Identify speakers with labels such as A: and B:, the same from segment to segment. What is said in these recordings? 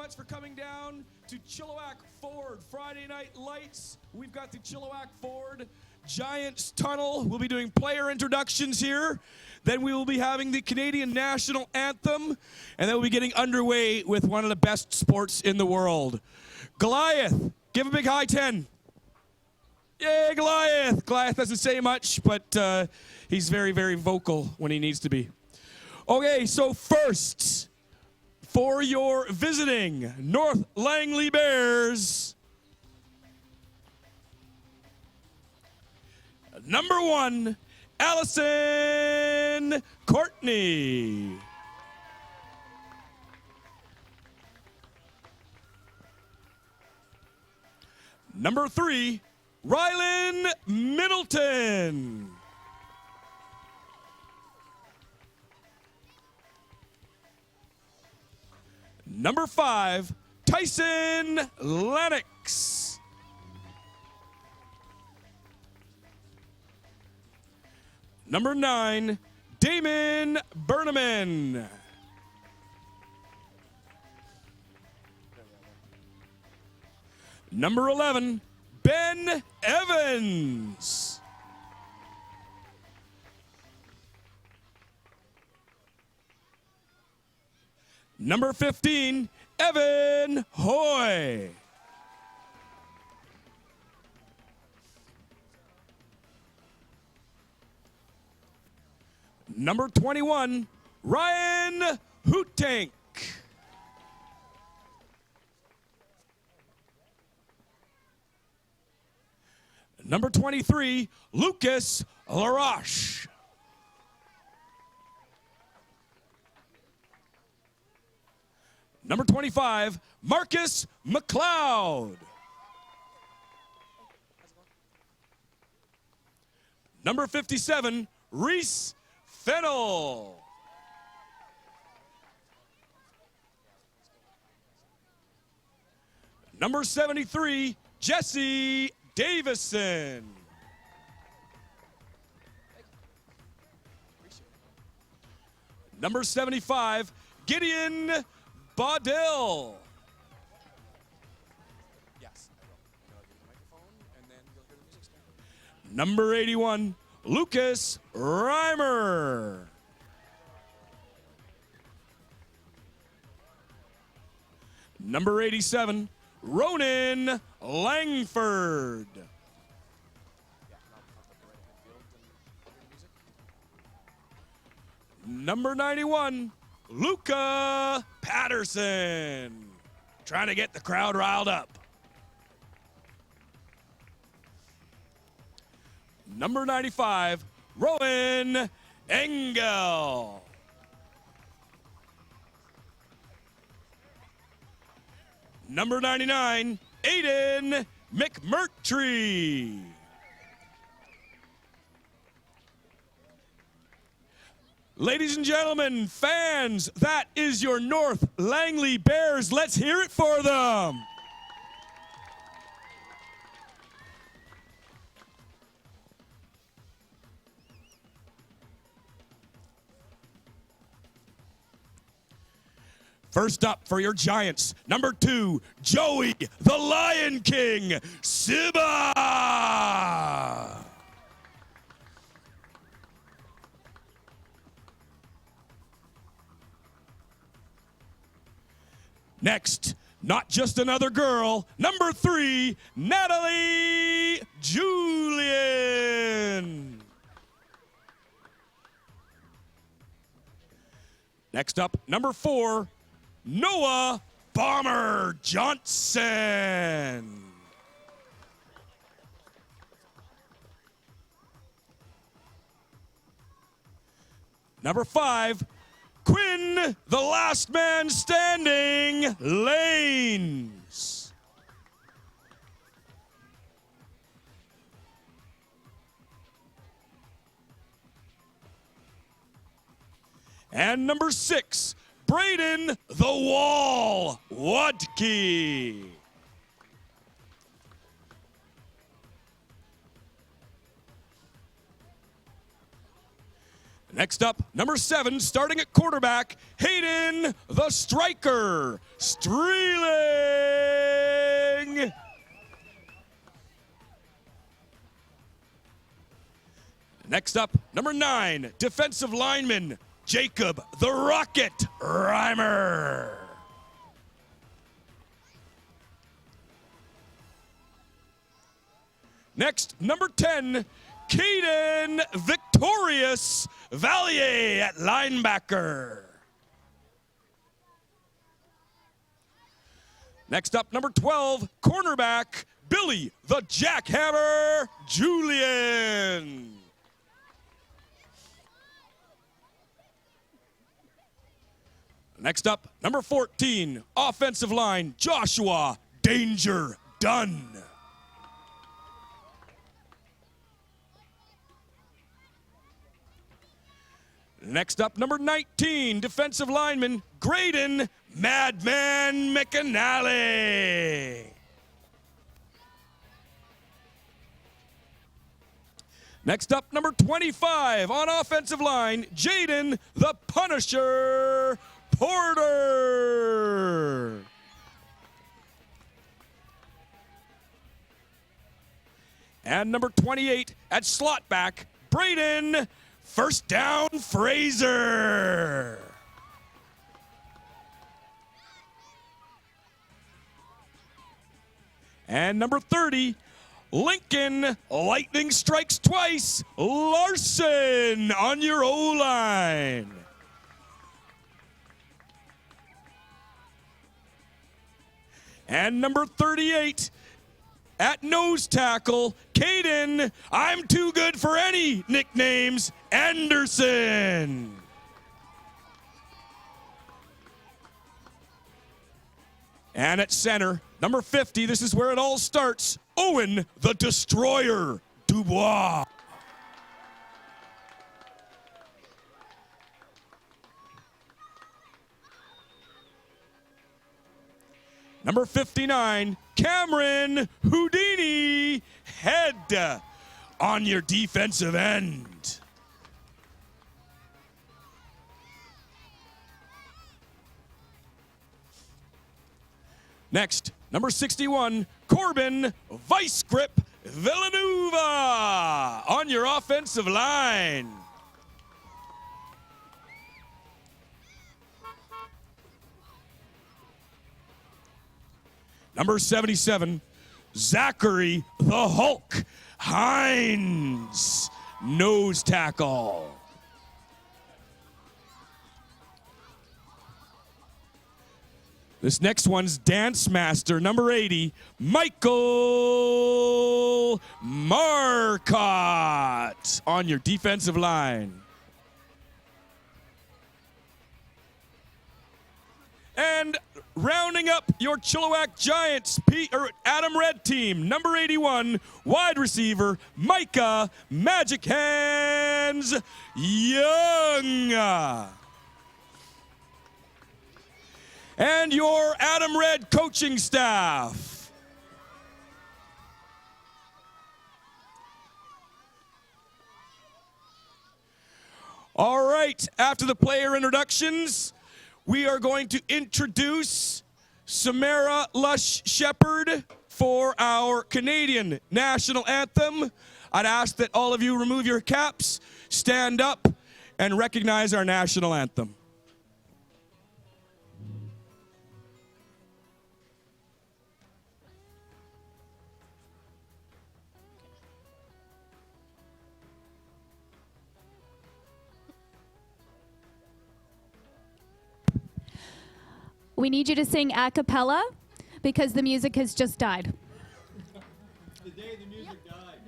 A: much for coming down to Chilliwack Ford Friday Night Lights. We've got the Chilliwack Ford Giants tunnel. We'll be doing player introductions here. Then we will be having the Canadian National Anthem. And then we'll be getting underway with one of the best sports in the world. Goliath, give a big high 10. Yay, Goliath. Goliath doesn't say much, but he's very, very vocal when he needs to be. Okay, so first, for your visiting North Langley Bears, number 1, Allison Courtney. Number 3, Rylan Middleton. Number 5, Tyson Lennox. Number 9, Damon Berneman. Number 11, Ben Evans. Number 15, Evan Hoy. Number 21, Ryan Hootank. Number 23, Lucas Laroche. Number 25, Marcus McLeod. Number 57, Reese Fennell. Number 73, Jesse Davison. Number 75, Gideon Baudel. Yes, I will. I'll give you the microphone, and then you'll hear the music start. Number 81, Lucas Reimer. Number 87, Ronan Langford. Number 91, Luca Patterson. Trying to get the crowd riled up. Number 95, Rowan Engel. Number 99, Aiden McMurtry. Ladies and gentlemen, fans, that is your North Langley Bears. Let's hear it for them. First up for your Giants, number 2, Joey the Lion King Siba. Next, not just another girl, number 3, Natalie Julian. Next up, number 4, Noah Bomber Johnson. Number 5, Quinn, the last man standing, Lanes. And number 6, Braden the Wall Wadke. Next up, number 7, starting at quarterback, Hayden the Striker Streeling. Next up, number 9, defensive lineman, Jacob the Rocket Reimer. Next, number 10, Caden Victorious Valier at linebacker. Next up, number 12, cornerback, Billy the Jackhammer Julian. Next up, number 14, offensive line, Joshua Danger Dunn. Next up, number 19, defensive lineman, Graydon Madman McAnally. Next up, number 25, on offensive line, Jaden the Punisher Porter. And number 28, at slot back, Braden First Down Fraser. And number 30, Lincoln Lightning Strikes Twice, Larson on your O-line. And number 38, at nose tackle, Caden, I'm too good for any nicknames, Anderson. And at center, number 50, this is where it all starts, Owen the Destroyer Dubois. Number 59, Cameron Houdini Head on your defensive end. Next, number 61, Corbin Vice Grip Villanueva on your offensive line. Number 77, Zachary the Hulk Hines, nose tackle. This next one's Dance Master, number 80, Michael Marcotte on your defensive line. And rounding up your Chilliwack Giants, Adam Red team, number 81, wide receiver, Micah Magic Hands Young. And your Adam Red coaching staff. All right, after the player introductions, we are going to introduce Samara Lush Shepherd for our Canadian national anthem. I'd ask that all of you remove your caps, stand up, and recognize our national anthem.
B: We need you to sing a cappella because the music has just died.
C: The day the music died.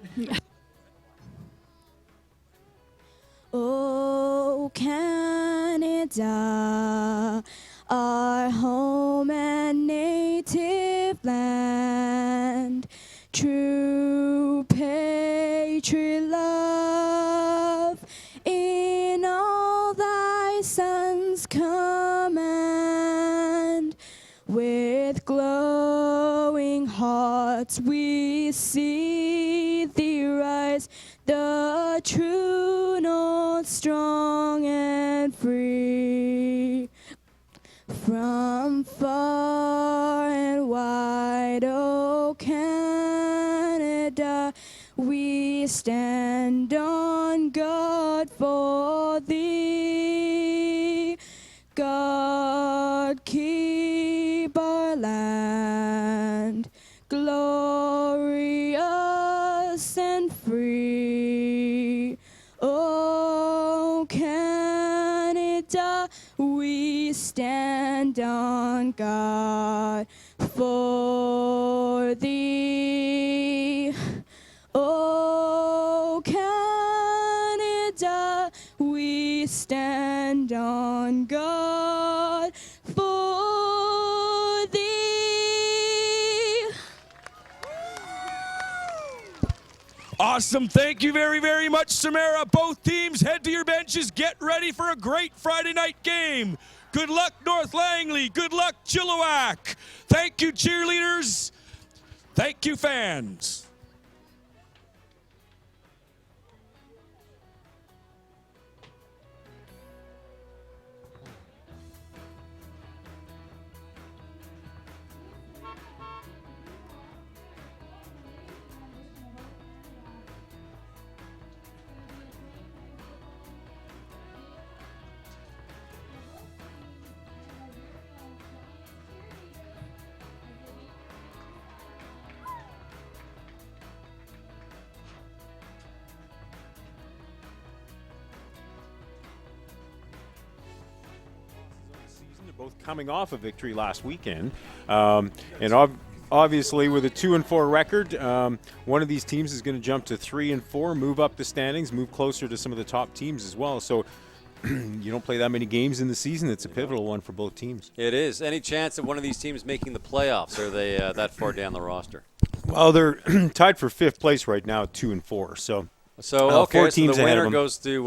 D: Oh, Canada, our home and native land, true patriot love, in all thy sons command. With glowing hearts we see thee rise, the true North strong and free. From far and wide, oh Canada, we stand on guard for thee. God keep our land glorious and free. Oh Canada, we stand on guard for thee. Oh Canada, we stand on guard for thee.
A: Awesome. Thank you very, very much, Samara. Both teams, head to your benches. Get ready for a great Friday night game. Good luck, North Langley. Good luck, Chilliwack. Thank you, cheerleaders. Thank you, fans.
E: Both coming off a victory last weekend, obviously with a 2-4 record, one of these teams is going to jump to 3-4, move up the standings, move closer to some of the top teams as well. So you don't play that many games in the season. It's a pivotal one for both teams.
F: It is. Any chance of one of these teams making the playoffs? Or are they that far down the roster?
E: Well, they're tied for 5th place right now at 2-4. So
F: okay,
E: 4 teams
F: so the
E: ahead of
F: winner
E: them.
F: goes to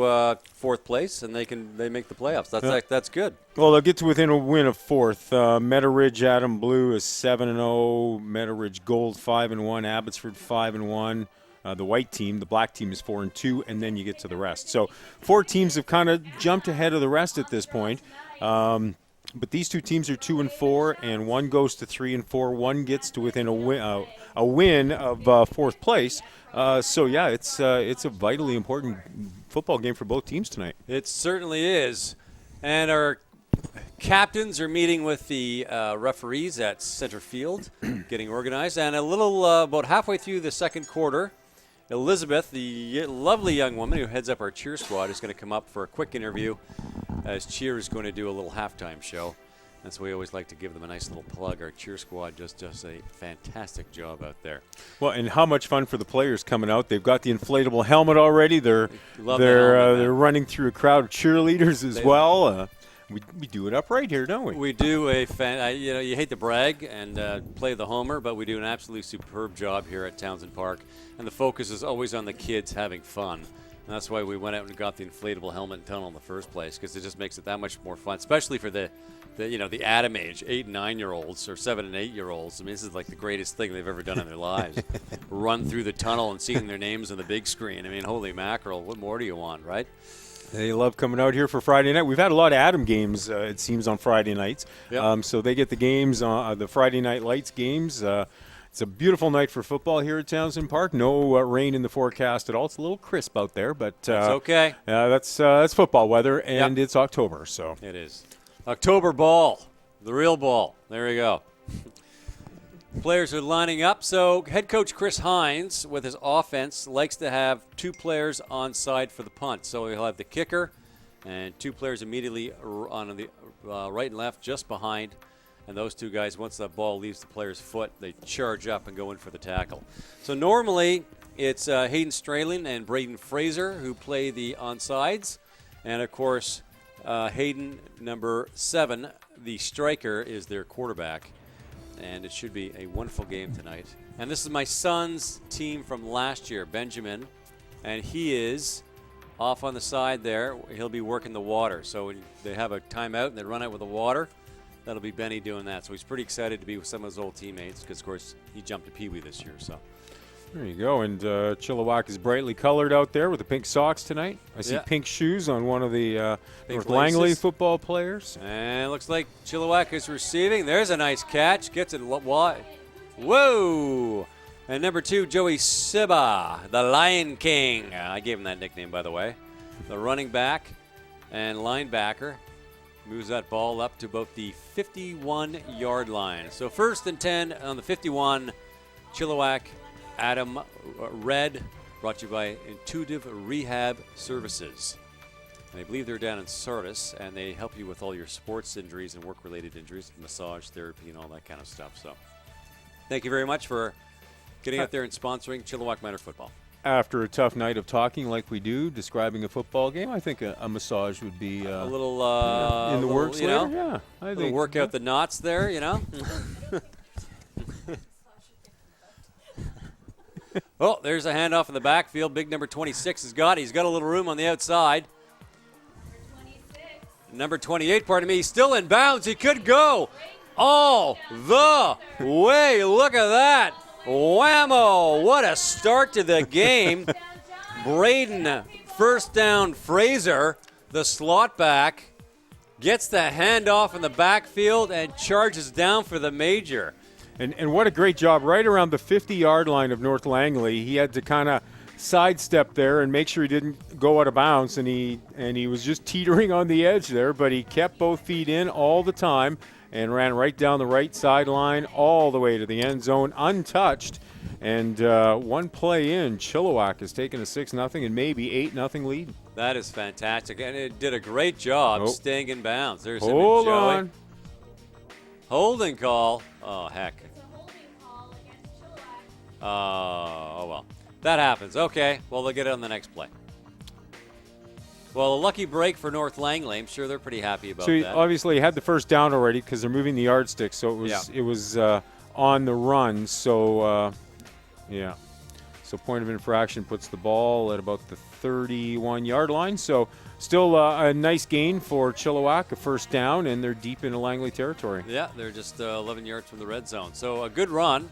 F: 4th place, and they make the playoffs. That's good.
E: Well, they'll get to within a win of 4th. Meadow Ridge Adam Blue is 7-0. Meadow Ridge Gold 5-1. Abbotsford 5-1. The white team, the black team, is 4-2, and then you get to the rest. So 4 teams have kind of jumped ahead of the rest at this point. But these 2 teams are 2-4, and one goes to 3-4. One gets to within a win of 4th place. So yeah, it's a vitally important football game for both teams tonight.
F: It certainly is. And our captains are meeting with the referees at center field, getting organized. And a little about halfway through the second quarter, Elizabeth, the lovely young woman who heads up our cheer squad, is going to come up for a quick interview, as cheer is going to do a little halftime show. And so we always like to give them a nice little plug. Our cheer squad just does a fantastic job out there.
E: Well, and how much fun for the players coming out. They've got the inflatable helmet already. They're running through a crowd of cheerleaders as well. We do it up right here, don't we?
F: We do you hate to brag and play the homer, but we do an absolutely superb job here at Townsend Park. And the focus is always on the kids having fun. And that's why we went out and got the inflatable helmet and tunnel in the first place, because it just makes it that much more fun, especially for the Adam age, 8 and 9-year-olds or 7 and 8-year-olds. I mean, this is like the greatest thing they've ever done in their lives. Run through the tunnel and seeing their names on the big screen. I mean, holy mackerel, what more do you want, right?
E: They love coming out here for Friday night. We've had a lot of Adam games, it seems, on Friday nights.
F: Yep.
E: So they get the games, the Friday Night Lights games. It's a beautiful night for football here at Townsend Park. No rain in the forecast at all. It's a little crisp out there, but
F: it's okay.
E: That's football weather, and It's October, so
F: it is. October ball, the real ball. There we go. Players are lining up. So head coach Chris Hines, with his offense, likes to have 2 players on side for the punt. So he'll have the kicker and 2 players immediately on the right and left, just behind. And those 2 guys, once that ball leaves the player's foot, they charge up and go in for the tackle. So normally it's Hayden Stralin and Braden Fraser who play the onsides. And, of course, Hayden, number 7, the striker, is their quarterback. And it should be a wonderful game tonight. And this is my son's team from last year, Benjamin. And he is off on the side there. He'll be working the water. So when they have a timeout and they run out with the water, that'll be Benny doing that. So he's pretty excited to be with some of his old teammates because, of course, he jumped to Pee Wee this year. So
E: There you go. And Chilliwack is brightly colored out there with the pink socks tonight. I see
F: Yeah.
E: pink shoes on one of the
F: Pink
E: North Langley
F: laces.
E: football players.
F: And it looks like Chilliwack is receiving. There's a nice catch. Gets it wide. Whoa! And number 2, Joey Siba, the Lion King. I gave him that nickname, by the way. The running back and linebacker moves that ball up to about the 51-yard line. So 1st and 10 on the 51. Chilliwack, Adam Red, brought to you by Intuitive Rehab Services. And I believe they're down in Sardis, and they help you with all your sports injuries and work-related injuries, massage therapy, and all that kind of stuff. So thank you very much for getting out there and sponsoring Chilliwack Minor Football.
E: After a tough night of talking like we do, describing a football game, I think a massage would be
F: A little
E: in the
F: little,
E: works
F: you
E: later.
F: know,
E: Yeah, I
F: little
E: think
F: work out the knots there, you know. Oh, there's a handoff in the backfield. Big number 26 has got it. He's got a little room on the outside. Number 28, pardon me, he's still in bounds. He could go all the way. Look at that. Whammo. What a start to the game. Braden, first down, Fraser, the slot back, gets the handoff in the backfield and charges down for the major.
E: And what a great job right around the 50-yard line of North Langley. He had to kind of sidestep there and make sure he didn't go out of bounds, and he was just teetering on the edge there, but he kept both feet in all the time and ran right down the right sideline all the way to the end zone untouched. And one play in, Chilliwack has taken a 6-0 and maybe 8-0 lead.
F: That is fantastic, and it did a great job
E: Oh.
F: staying in bounds. There's him
E: Hold
F: and Joey.
E: on.
F: Holding call. Oh, heck. Oh, well. That happens. Okay. Well, they'll get it on the next play. Well, a lucky break for North Langley. I'm sure they're pretty happy about
E: So he
F: that.
E: obviously had the first down already because they're moving the yardstick, so it was on the run. So yeah, so point of infraction puts the ball at about the 31-yard line. So still a nice gain for Chilliwack, a first down, and they're deep into Langley territory.
F: Yeah, they're just 11 yards from the red zone. So a good run.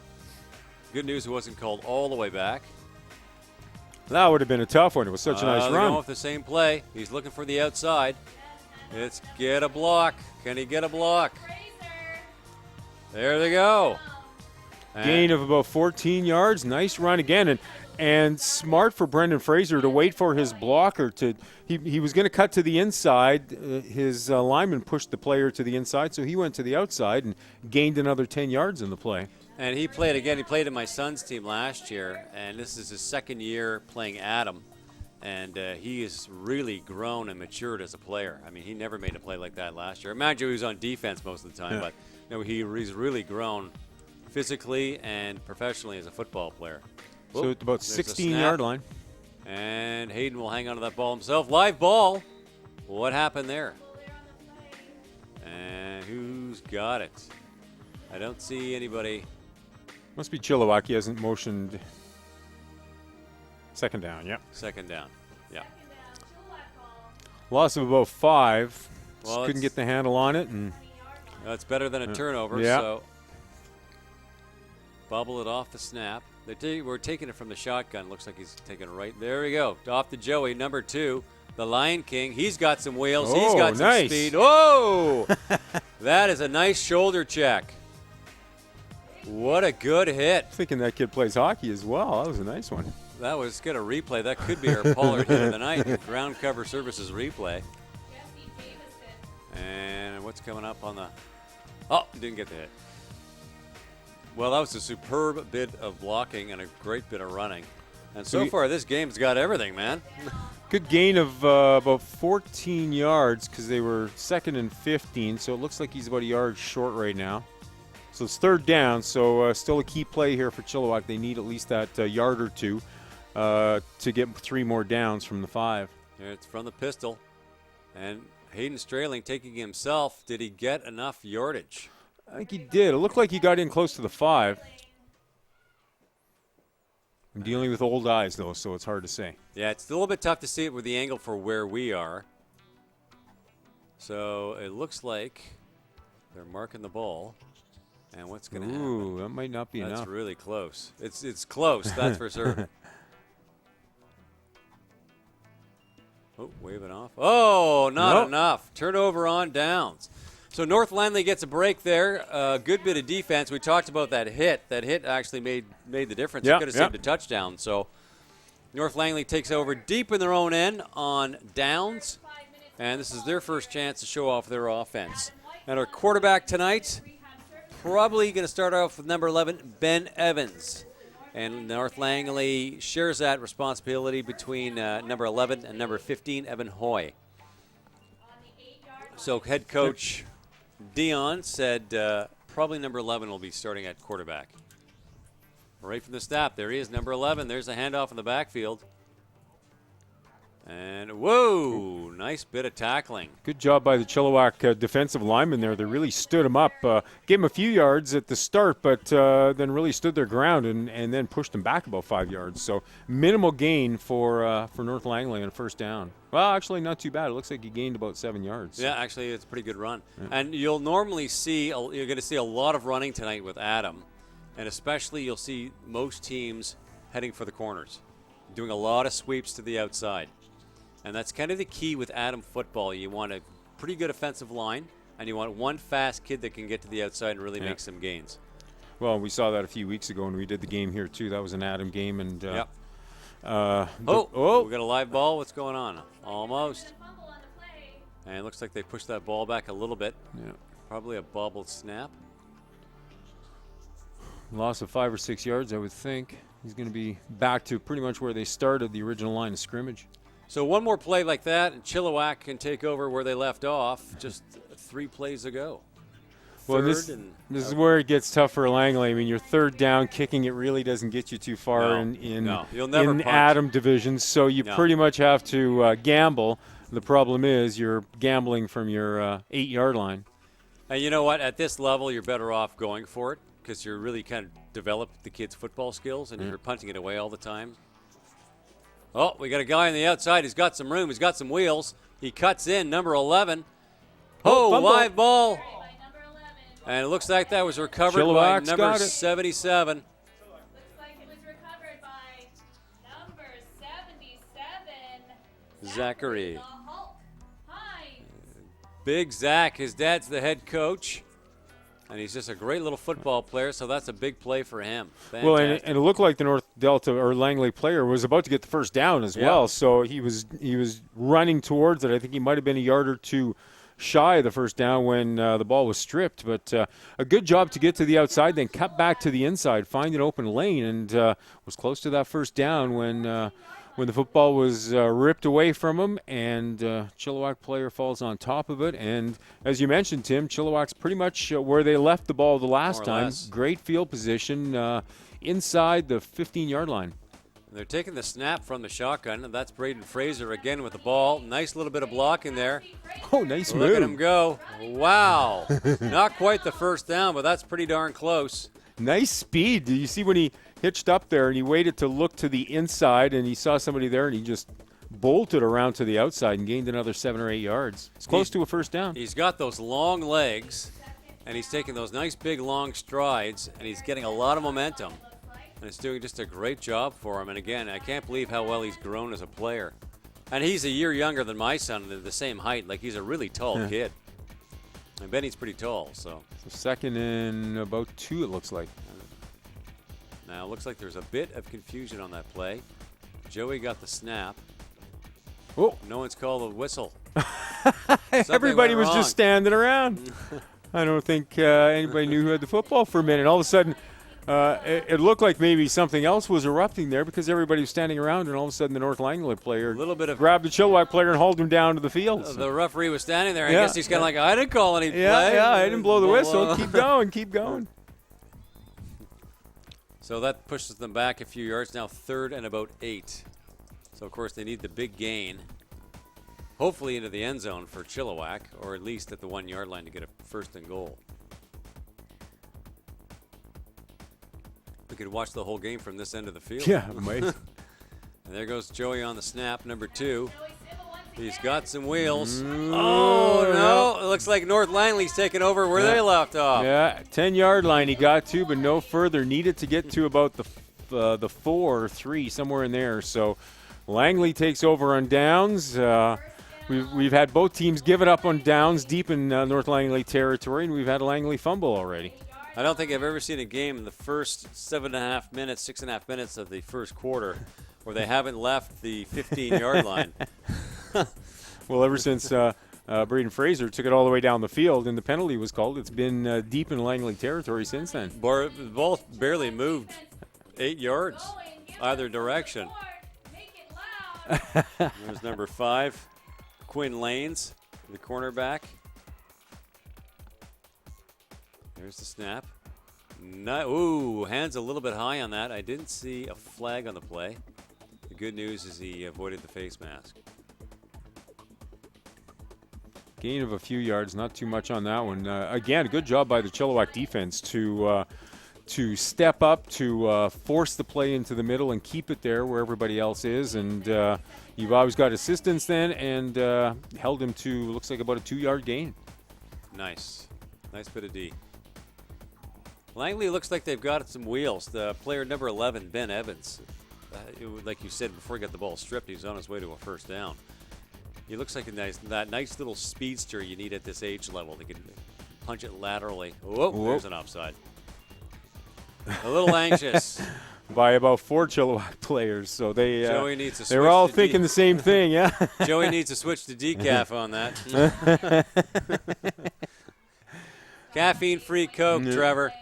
F: Good news, it wasn't called all the way back.
E: That would have been a tough one. It was such a nice
F: They're
E: run.
F: going with the same play. He's looking for the outside. It's get a block. Can he get a block? There they go.
E: Gain of about 14 yards. Nice run again. And smart for Brendan Fraser to wait for his blocker to – he was going to cut to the inside. His lineman pushed the player to the inside, so he went to the outside and gained another 10 yards in the play.
F: And he played again. He played in my son's team last year, and this is his second year playing Adam. And he has really grown and matured as a player. I mean, he never made a play like that last year. Imagine he was on defense most of the time, but no, he's really grown physically and professionally as a football player.
E: So it's about
F: There's a
E: 16-yard
F: snap.
E: line.
F: And Hayden will hang on to that ball himself. Live ball. What happened there? And who's got it? I don't see anybody.
E: Must be Chilliwack. He hasn't motioned. Second down, yeah.
F: Second down. Yeah.
E: Loss of about 5. Just
F: Well,
E: couldn't
F: it's-
E: get the handle on it. And
F: That's better than a turnover.
E: Yeah.
F: So bubble it off the snap. We're taking it from the shotgun. Looks like he's taking it right. There we go. Off to Joey, number 2, the Lion King. He's got some wheels. He's
E: Oh,
F: got some
E: nice.
F: speed. Whoa! That is a nice shoulder check. What a good hit.
E: thinking that kid plays hockey as well. That was a nice one.
F: That was good. A replay. That could be our Pollard hit of the night. Ground cover services replay. And what's coming up on the... Oh, didn't get the hit. Well, that was a superb bit of blocking and a great bit of running. And so far, this game's got everything, man.
E: Good gain of about 14 yards because they were 2nd and 15, so it looks like he's about a yard short right now. So it's 3rd down, so still a key play here for Chilliwack. They need at least that yard or two to get 3 more downs from the 5.
F: Here it's from the pistol. And Hayden Strayling taking himself. Did he get enough yardage?
E: I think he did. It looked like he got in close to the 5. I'm dealing with old eyes, though, so it's hard to say.
F: Yeah, it's a little bit tough to see it with the angle for where we are. So it looks like they're marking the ball. And what's going to happen?
E: Ooh, that might not be
F: That's
E: enough.
F: really close. It's close, that's for certain. Oh, wave it off. Oh, not
E: Nope.
F: enough. Turnover on downs. So North Langley gets a break there. A good bit of defense. We talked about that hit. That hit actually made the difference.
E: Yeah,
F: It could have
E: yeah.
F: saved a touchdown. So North Langley takes over deep in their own end on downs. And this is their first chance to show off their offense. And our quarterback tonight, probably going to start off with number 11, Ben Evans. And North Langley shares that responsibility between number 11 and number 15, Evan Hoy. So head coach Dion said probably number 11 will be starting at quarterback. Right from the snap, there he is, number 11. There's a handoff in the backfield. And whoa, nice bit of tackling.
E: Good job by the Chilliwack defensive lineman there. They really stood him up. Gave him a few yards at the start, but then really stood their ground and then pushed him back about 5 yards. So minimal gain for North Langley on first down. Well, actually not too bad. It looks like he gained about 7 yards.
F: Yeah, actually, it's a pretty good run. Yeah. And you'll normally see, you're going to see a lot of running tonight with Adam. And especially you'll see most teams heading for the corners, doing a lot of sweeps to the outside. And that's kind of the key with Adam football. You want a pretty good offensive line, and you want one fast kid that can get to the outside and really make some gains.
E: Well, we saw that a few weeks ago when we did the game here, too. That was an Adam game. And
F: we got a live ball. What's going on? Almost. And it looks like they pushed that ball back a little bit.
E: Yeah.
F: Probably a bobbled snap.
E: Loss of 5 or 6 yards, I would think. He's going to be back to pretty much where they started, the original line of scrimmage.
F: So one more play like that, and Chilliwack can take over where they left off just 3 plays ago.
E: Well, this is where it gets tough for Langley. I mean, your third down, kicking it really doesn't get you too far in Adam divisions, so you pretty much have to gamble. The problem is you're gambling from your 8-yard line.
F: And you know what? At this level, you're better off going for it because you're really kind of developed the kids' football skills, and you're punting it away all the time. Oh, we got a guy on the outside. He's got some room. He's got some wheels. He cuts in, number 11. Oh, live ball. And it looks like that was recovered by number 77.
B: Looks like it was recovered by number 77.
F: Zachary.
B: The Hulk Hines.
F: Big Zach. His dad's the head coach. And he's just a great little football player, so that's a big play for him. Fantastic.
E: Well, and it looked like the North Delta or Langley player was about to get the first down as well. So he was running towards it. I think he might have been a yard or two shy of the first down when the ball was stripped. But a good job to get to the outside, then cut back to the inside, find an open lane, and was close to that first down when the football was ripped away from him, and Chilliwack player falls on top of it. And as you mentioned, Tim, Chilliwack's pretty much where they left the ball the last time. Great field position inside the 15-yard line.
F: They're taking the snap from the shotgun, and that's Braden Fraser again with the ball. Nice little bit of blocking there.
E: Oh, nice move.
F: Look at him go. Wow. Not quite the first down, but that's pretty darn close.
E: Nice speed. Did you see when he hitched up there and he waited to look to the inside and he saw somebody there and he just bolted around to the outside and gained another 7 or 8 yards. It's close to a first down.
F: He's got those long legs, and he's taking those nice big long strides, and he's getting a lot of momentum. And it's doing just a great job for him. And again, I can't believe how well he's grown as a player. And he's a year younger than my son. They're the same height. Like, he's a really tall kid. And Benny's pretty tall, so.
E: Second and about 2, it looks like.
F: Now, it looks like there's a bit of confusion on that play. Joey got the snap.
E: Oh.
F: No one's called a whistle.
E: Everybody was just standing around. I don't think anybody knew who had the football for a minute. All of a sudden, it looked like maybe something else was erupting there because everybody was standing around, and all of a sudden the North Langley player grabbed the Chilliwack player and hauled him down to the field.
F: The referee was standing there. I guess he's kind of like, I didn't call any play.
E: Yeah, I didn't blow the whistle. Keep going, keep going.
F: So that pushes them back a few yards. Now 3rd and about 8. So, of course, they need the big gain, hopefully into the end zone for Chilliwack, or at least at the 1-yard line to get a 1st and goal. We could watch the whole game from this end of the field.
E: Yeah, amazing.
F: And there goes Joey on the snap, number 2. He's got some wheels. Oh, no. It looks like North Langley's taking over where they left off.
E: Yeah, 10-yard line he got to, but no further. Needed to get to about the 4 or 3, somewhere in there. So Langley takes over on downs. We've had both teams give it up on downs deep in North Langley territory, and we've had a Langley fumble already.
F: I don't think I've ever seen a game in the first 6.5 minutes of the first quarter where they haven't left the 15-yard line.
E: Well, ever since Braden Fraser took it all the way down the field and the penalty was called, it's been deep in Langley territory since then.
F: The ball barely moved 8 yards either direction. There's number 5, Quinn Lanes, the cornerback. There's the snap. Ooh, hands a little bit high on that. I didn't see a flag on the play. The good news is he avoided the face mask.
E: Gain of a few yards, not too much on that one. Again, a good job by the Chilliwack defense to step up, to force the play into the middle and keep it there where everybody else is. And you've always got assistance then, and held him to, looks like about a 2-yard gain.
F: Nice. Nice bit of D. Langley looks like they've got some wheels. The player number 11, Ben Evans, like you said before he got the ball stripped, he's on his way to a first down. He looks like that nice little speedster you need at this age level. They can punch it laterally. Whoa, there's an offside. A little anxious.
E: By about 4 Chilliwack players, so
F: Joey needs to
E: they were all
F: switch to
E: thinking the same thing, yeah.
F: Joey needs to switch to decaf on that. Caffeine-free Coke, Trevor.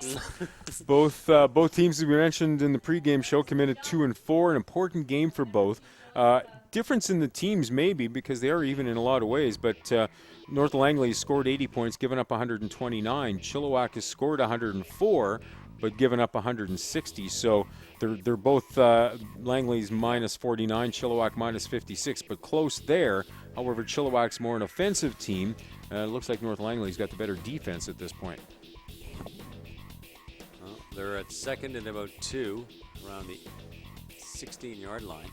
E: Both teams, as we mentioned in the pregame show, come in at 2-4. An important game for both. Difference in the teams maybe because they are even in a lot of ways, but North Langley scored 80 points, given up 129. Chilliwack has scored 104, but given up 160. So they're both Langley's minus 49, Chilliwack minus 56, but close there. However, Chilliwack's more an offensive team. It looks like North Langley's got the better defense at this point.
F: Well, they're at second and about 2 around the 16-yard line.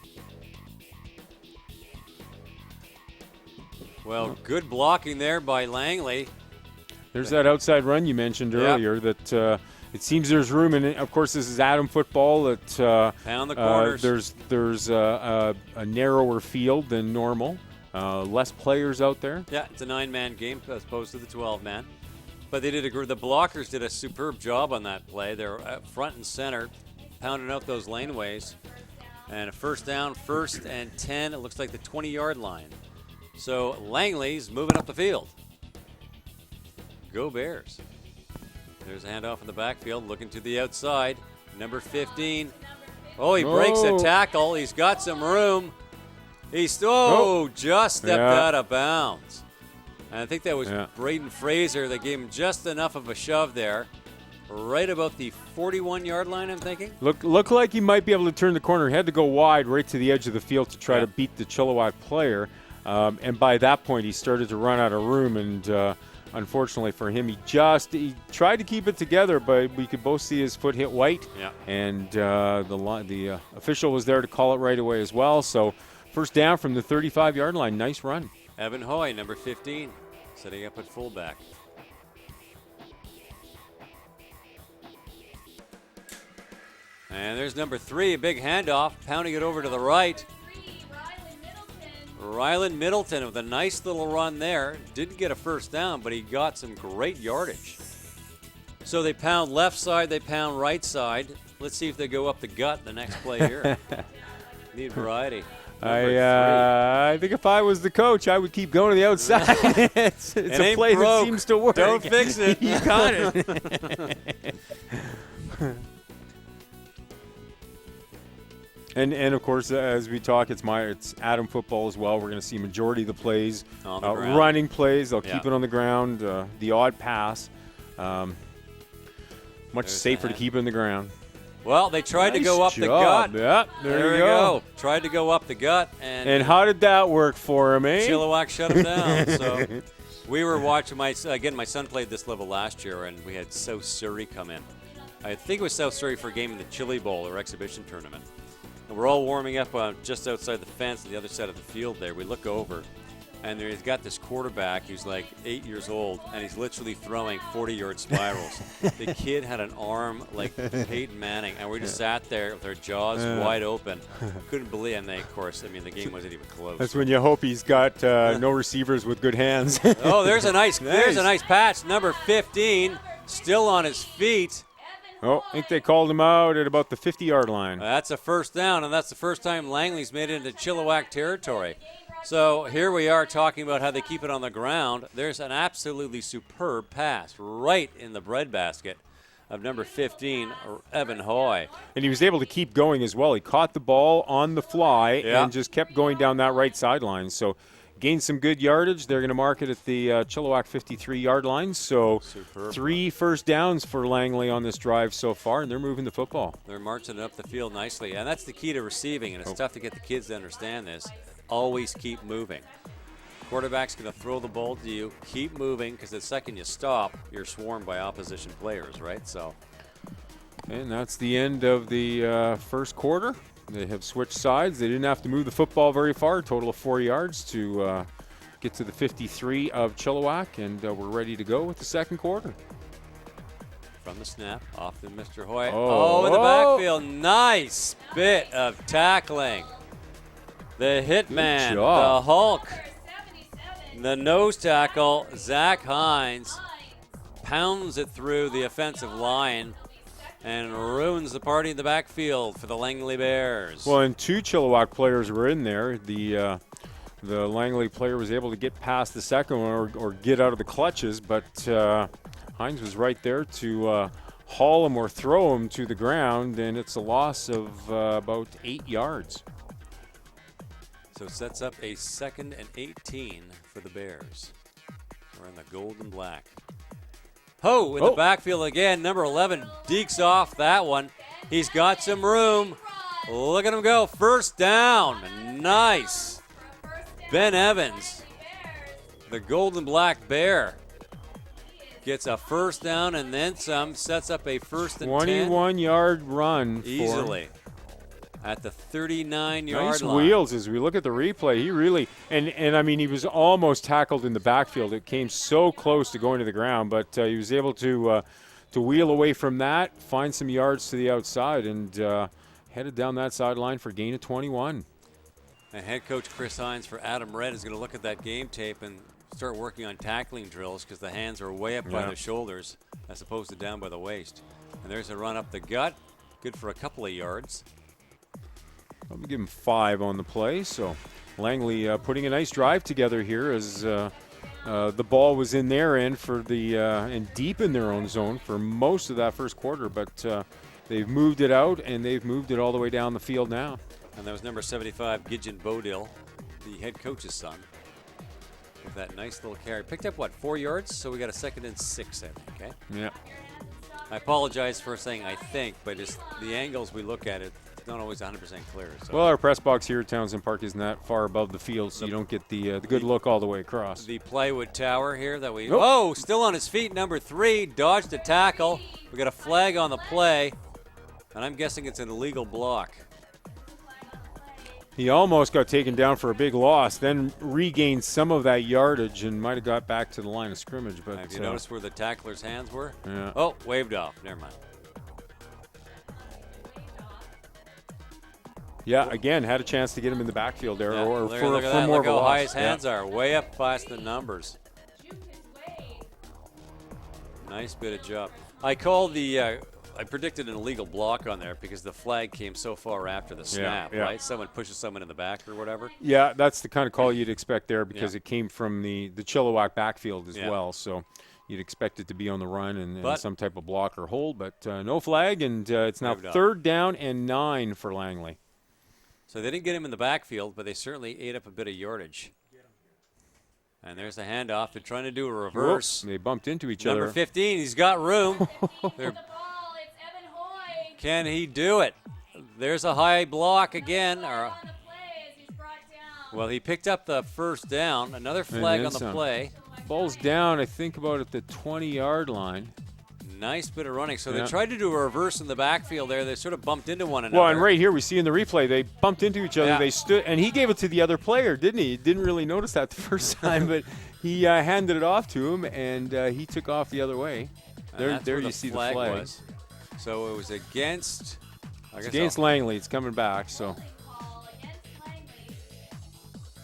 F: Well, good blocking there by Langley.
E: There's that outside run you mentioned earlier that it seems there's room, and of course this is Adam football. That
F: pound the corners.
E: There's a narrower field than normal. Less players out there.
F: Yeah, it's a 9-man game as opposed to the 12-man. But they did the blockers did a superb job on that play. They're front and center, pounding out those laneways. And a first down, 1st and 10. It looks like the 20-yard line. So Langley's moving up the field. Go Bears. There's a handoff in the backfield, looking to the outside. Number 15. Oh, he breaks a tackle. He's got some room. He's just stepped out of bounds. And I think that was Braden Fraser that gave him just enough of a shove there. Right about the 41-yard line, I'm thinking.
E: Looked like he might be able to turn the corner. He had to go wide right to the edge of the field to try to beat the Chilliwack player. And by that point, he started to run out of room. And unfortunately for him, he tried to keep it together, but we could both see his foot hit white.
F: Yeah.
E: And the official was there to call it right away as well. So first down from the 35-yard line. Nice run.
F: Evan Hoy, number 15, setting up at fullback. And there's number 3, a big handoff, pounding it over to the right. Rylan Middleton with a nice little run there. Didn't get a first down, but he got some great yardage. So they pound left side, they pound right side. Let's see if they go up the gut the next play here. Need variety.
E: I think if I was the coach, I would keep going to the outside. it's a play that seems to work.
F: Don't fix it.
E: You got it. And of course, as we talk, it's Adam football as well. We're going to see majority of the plays,
F: on the ground.
E: Running plays. They'll keep it on the ground. The odd pass, much safer to keep it on the ground.
F: Well, they tried to go up the gut.
E: Yeah, there you
F: go. Tried to go up the gut.
E: And how did that work for him, eh?
F: Chilliwack shut him down. So we were watching. My son played this level last year, and we had South Surrey come in. I think it was South Surrey for a game in the Chili Bowl or exhibition tournament. And we're all warming up just outside the fence on the other side of the field there. We look over, And he's got this quarterback who's like 8 years old, and he's literally throwing 40-yard spirals. The kid had an arm like Peyton Manning, and we just sat there with our jaws wide open. Couldn't believe it. And they, of course, I mean, the game wasn't even close.
E: That's when you hope he's got no receivers with good hands.
F: Oh, there's a nice patch. Number 15, still on his feet.
E: Oh, I think they called him out at about the 50-yard line.
F: That's a first down, and that's the first time Langley's made it into Chilliwack territory. So here we are talking about how they keep it on the ground. There's an absolutely superb pass right in the breadbasket of number 15, Evan Hoy.
E: And he was able to keep going as well. He caught the ball on the fly and just kept going down that right sideline. So gained some good yardage. They're going to mark it at the Chilliwack 53-yard line. So
F: Superb.
E: 3 first downs for Langley on this drive so far, and they're moving the football.
F: They're marching it up the field nicely, and that's the key to receiving, and it's tough to get the kids to understand this. Always keep moving. Quarterback's going to throw the ball to you. Keep moving, because the second you stop, you're swarmed by opposition players, right? So,
E: and that's the end of the first quarter. They have switched sides. They didn't have to move the football very far, a total of 4 yards to get to the 53 of Chilliwack, and we're ready to go with the second quarter.
F: from the snap, off to Mr. Hoy. Oh, in the backfield. Nice bit of tackling. The hitman, the Hulk, the nose tackle, Zach Hines, pounds it through the offensive line and ruins the party in the backfield for the Langley Bears.
E: Well, and 2 Chilliwack players were in there. The Langley player was able to get past the second one or get out of the clutches, but Hines was right there to haul him or throw him to the ground, and it's a loss of about 8 yards.
F: So it sets up a 2nd and 18 for the Bears. We're in the gold and black. Ho, in the backfield again. Number 11 dekes off that one. He's got some room. Look at him go. First down. Nice. Ben Evans, the gold and black Bear, gets a first down and then some. Sets up a 1st and 10.
E: 21-yard run.
F: Easily. At the 39-yard
E: nice
F: line.
E: wheels as we look at the replay. He really, and I mean, he was almost tackled in the backfield. It came so close to going to the ground, but he was able to wheel away from that, find some yards to the outside, and headed down that sideline for a gain of 21.
F: And head coach Chris Hines for Adam Red is going to look at that game tape and start working on tackling drills because the hands are way up by the shoulders as opposed to down by the waist. And there's a run up the gut. Good for a couple of yards.
E: I'm going to give him 5 on the play. So Langley putting a nice drive together here as the ball was in their end for the and deep in their own zone for most of that first quarter. But they've moved it out, and they've moved it all the way down the field now.
F: And that was number 75, Gidgen Bodil, the head coach's son, with that nice little carry. Picked up, 4 yards? So we got a 2nd and 6, I think, okay?
E: Yeah.
F: I apologize for saying I think, but just the angles we look at it, it's not always 100% clear. So.
E: Well, our press box here at Townsend Park isn't that far above the field, so you don't get the good look all the way across.
F: The plywood tower here that we... Oh, still on his feet, number 3, dodged a tackle. We got a flag on the play, and I'm guessing it's an illegal block.
E: He almost got taken down for a big loss, then regained some of that yardage and might have got back to the line of scrimmage. But
F: have you noticed where the tackler's hands were?
E: Yeah.
F: Oh, waved off. Never mind.
E: Yeah, again, had a chance to get him in the backfield there, or
F: look,
E: for
F: look at that.
E: more
F: Look
E: of a
F: how
E: loss.
F: high his hands are, way up past the numbers. Nice bit of job. I called the... I predicted an illegal block on there because the flag came so far after the snap, right? Someone pushes someone in the back or whatever.
E: Yeah, that's the kind of call you'd expect there because it came from the Chilliwack backfield as well. So you'd expect it to be on the run and some type of block or hold, but no flag, and it's now 3rd down and 9 for Langley.
F: So they didn't get him in the backfield, but they certainly ate up a bit of yardage. And there's the handoff. They're trying to do a reverse.
E: Whoop, they bumped into each other.
F: Number 15, he's got room. Can he do it? There's a high block again. Well, he picked up the first down. Another flag on the play.
E: Ball's down, I think, about at the 20-yard line.
F: Nice bit of running. So
E: Yeah.
F: they tried to do a reverse in the backfield there. They sort of bumped into one another.
E: Well, and right here we see in the replay they bumped into each other.
F: Yeah.
E: They stood, and he gave it to the other player, didn't he? Didn't really notice that the first time, but he handed it off to him, and he took off the other way.
F: And
E: There,
F: that's
E: there
F: where
E: you
F: the
E: see
F: flag
E: the flag.
F: was. So it was against. I guess
E: Against Langley, it's coming back.
F: So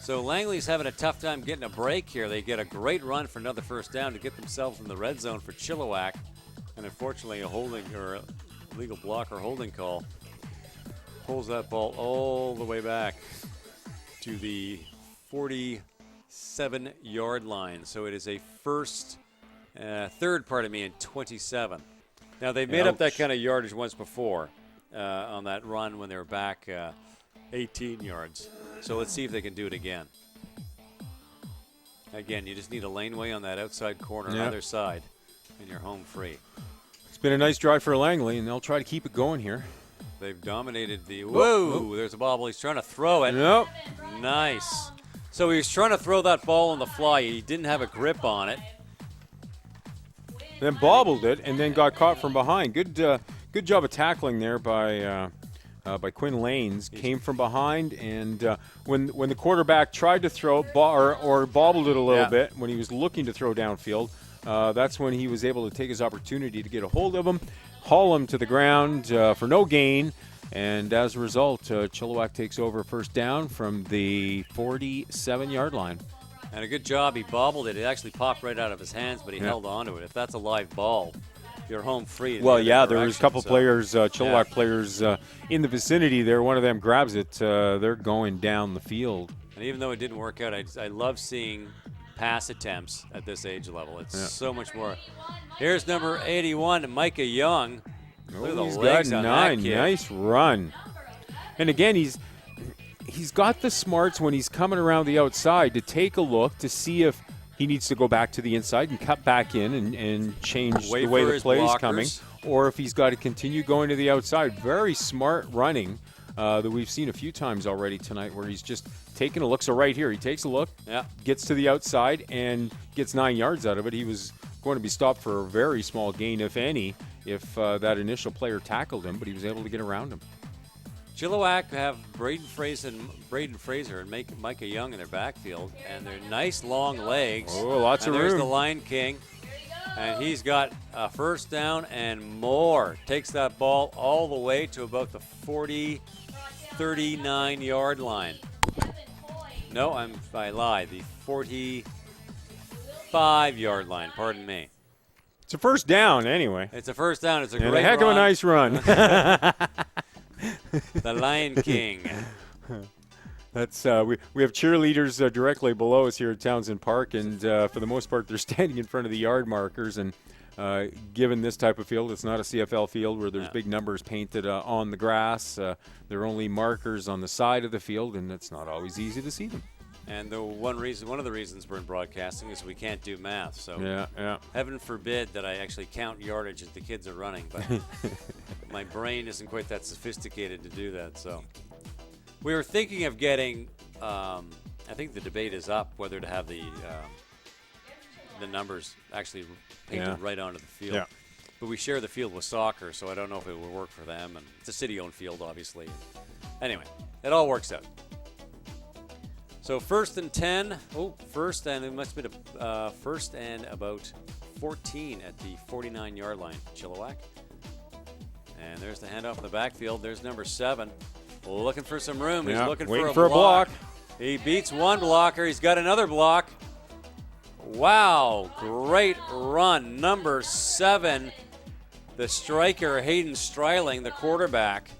F: Langley's having a tough time getting a break here. They get a great run for another first down to get themselves in the red zone for Chilliwack. And unfortunately, a holding or a legal block or holding call pulls that ball all the way back to the 47-yard line. So it is a third, and 27. Now, they made up that
E: Ouch.
F: kind of yardage once before on that run when they were back 18 yards. So let's see if they can do it again. Again, you just need a laneway on that outside corner,
E: Yeah.
F: other side, and you're home free.
E: It's been a nice drive for Langley, and they'll try to keep it going here.
F: They've dominated the. Whoa! There's a bobble. He's trying to throw it.
E: Nope.
F: Nice. So he was trying to throw that ball on the fly. He didn't have a grip on it.
E: Then bobbled it, and then got caught from behind. Good job of tackling there by Quinn Lanes. Came from behind, and when the quarterback tried to throw it, or bobbled it a little
F: Yeah.
E: bit when he was looking to throw downfield, that's when he was able to take his opportunity to get a hold of him, haul him to the ground for no gain, and as a result, Chilliwack takes over first down from the 47-yard line.
F: And a good job. He bobbled it. It actually popped right out of his hands, but he held on to it. If that's a live ball, you're home free. in
E: Well,
F: the other
E: yeah, there was a
F: direction.
E: couple
F: So,
E: players, Chilliwack
F: yeah.
E: players in the vicinity there. One of them grabs it. They're going down the field.
F: And even though it didn't work out, I love seeing pass attempts at this age level. It's so much more. Here's number 81, Micah Young. Look at the
E: He's
F: legs
E: got
F: on
E: 9.
F: that kid.
E: Nice run. And again, he's got the smarts when he's coming around the outside to take a look to see if he needs to go back to the inside and cut back in and change
F: Wait
E: the way
F: for
E: the
F: his
E: play is
F: blockers.
E: coming, or if he's got to continue going to the outside. Very smart running that we've seen a few times already tonight, where he's just taking a look. So right here, he takes a look,
F: Yeah.
E: gets to the outside, and gets 9 yards out of it. He was going to be stopped for a very small gain, if any, if that initial player tackled him, but he was able to get around him.
F: Chilliwack have Braden Fraser and Micah Young in their backfield, and they're nice long legs.
E: Oh, lots
F: and
E: of
F: there's
E: room.
F: the Lion King, and he's got a first down and more. Takes that ball all the way to about the 39-yard line. No, I lied. The 45-yard line. Pardon me.
E: It's a first down anyway.
F: It's a first down. It's a
E: And
F: great
E: a heck of a
F: run.
E: nice run.
F: The Lion King.
E: That's we have cheerleaders directly below us here at Townsend Park, and for the most part, they're standing in front of the yard markers. And given this type of field, it's not a CFL field where there's big numbers painted on the grass. There are only markers on the side of the field, and it's not always easy to see them.
F: And one of the reasons we're in broadcasting is we can't do math. So
E: Yeah.
F: heaven forbid that I actually count yardage as the kids are running, but my brain isn't quite that sophisticated to do that. So we were thinking of getting. I think the debate is up whether to have the numbers actually painted right onto the field.
E: Yeah.
F: But we share the field with soccer, so I don't know if it would work for them. And it's a city-owned field, obviously. Anyway, it all works out. So first and 10. First and it must have been first and about 14 at the 49-yard line, Chilliwack. And there's the handoff in the backfield. There's number 7. Looking for some room. He's looking
E: waiting
F: for a
E: block.
F: He beats one blocker. He's got another block. Wow, great run. Number 7, the striker, Hayden Stryling, the quarterback.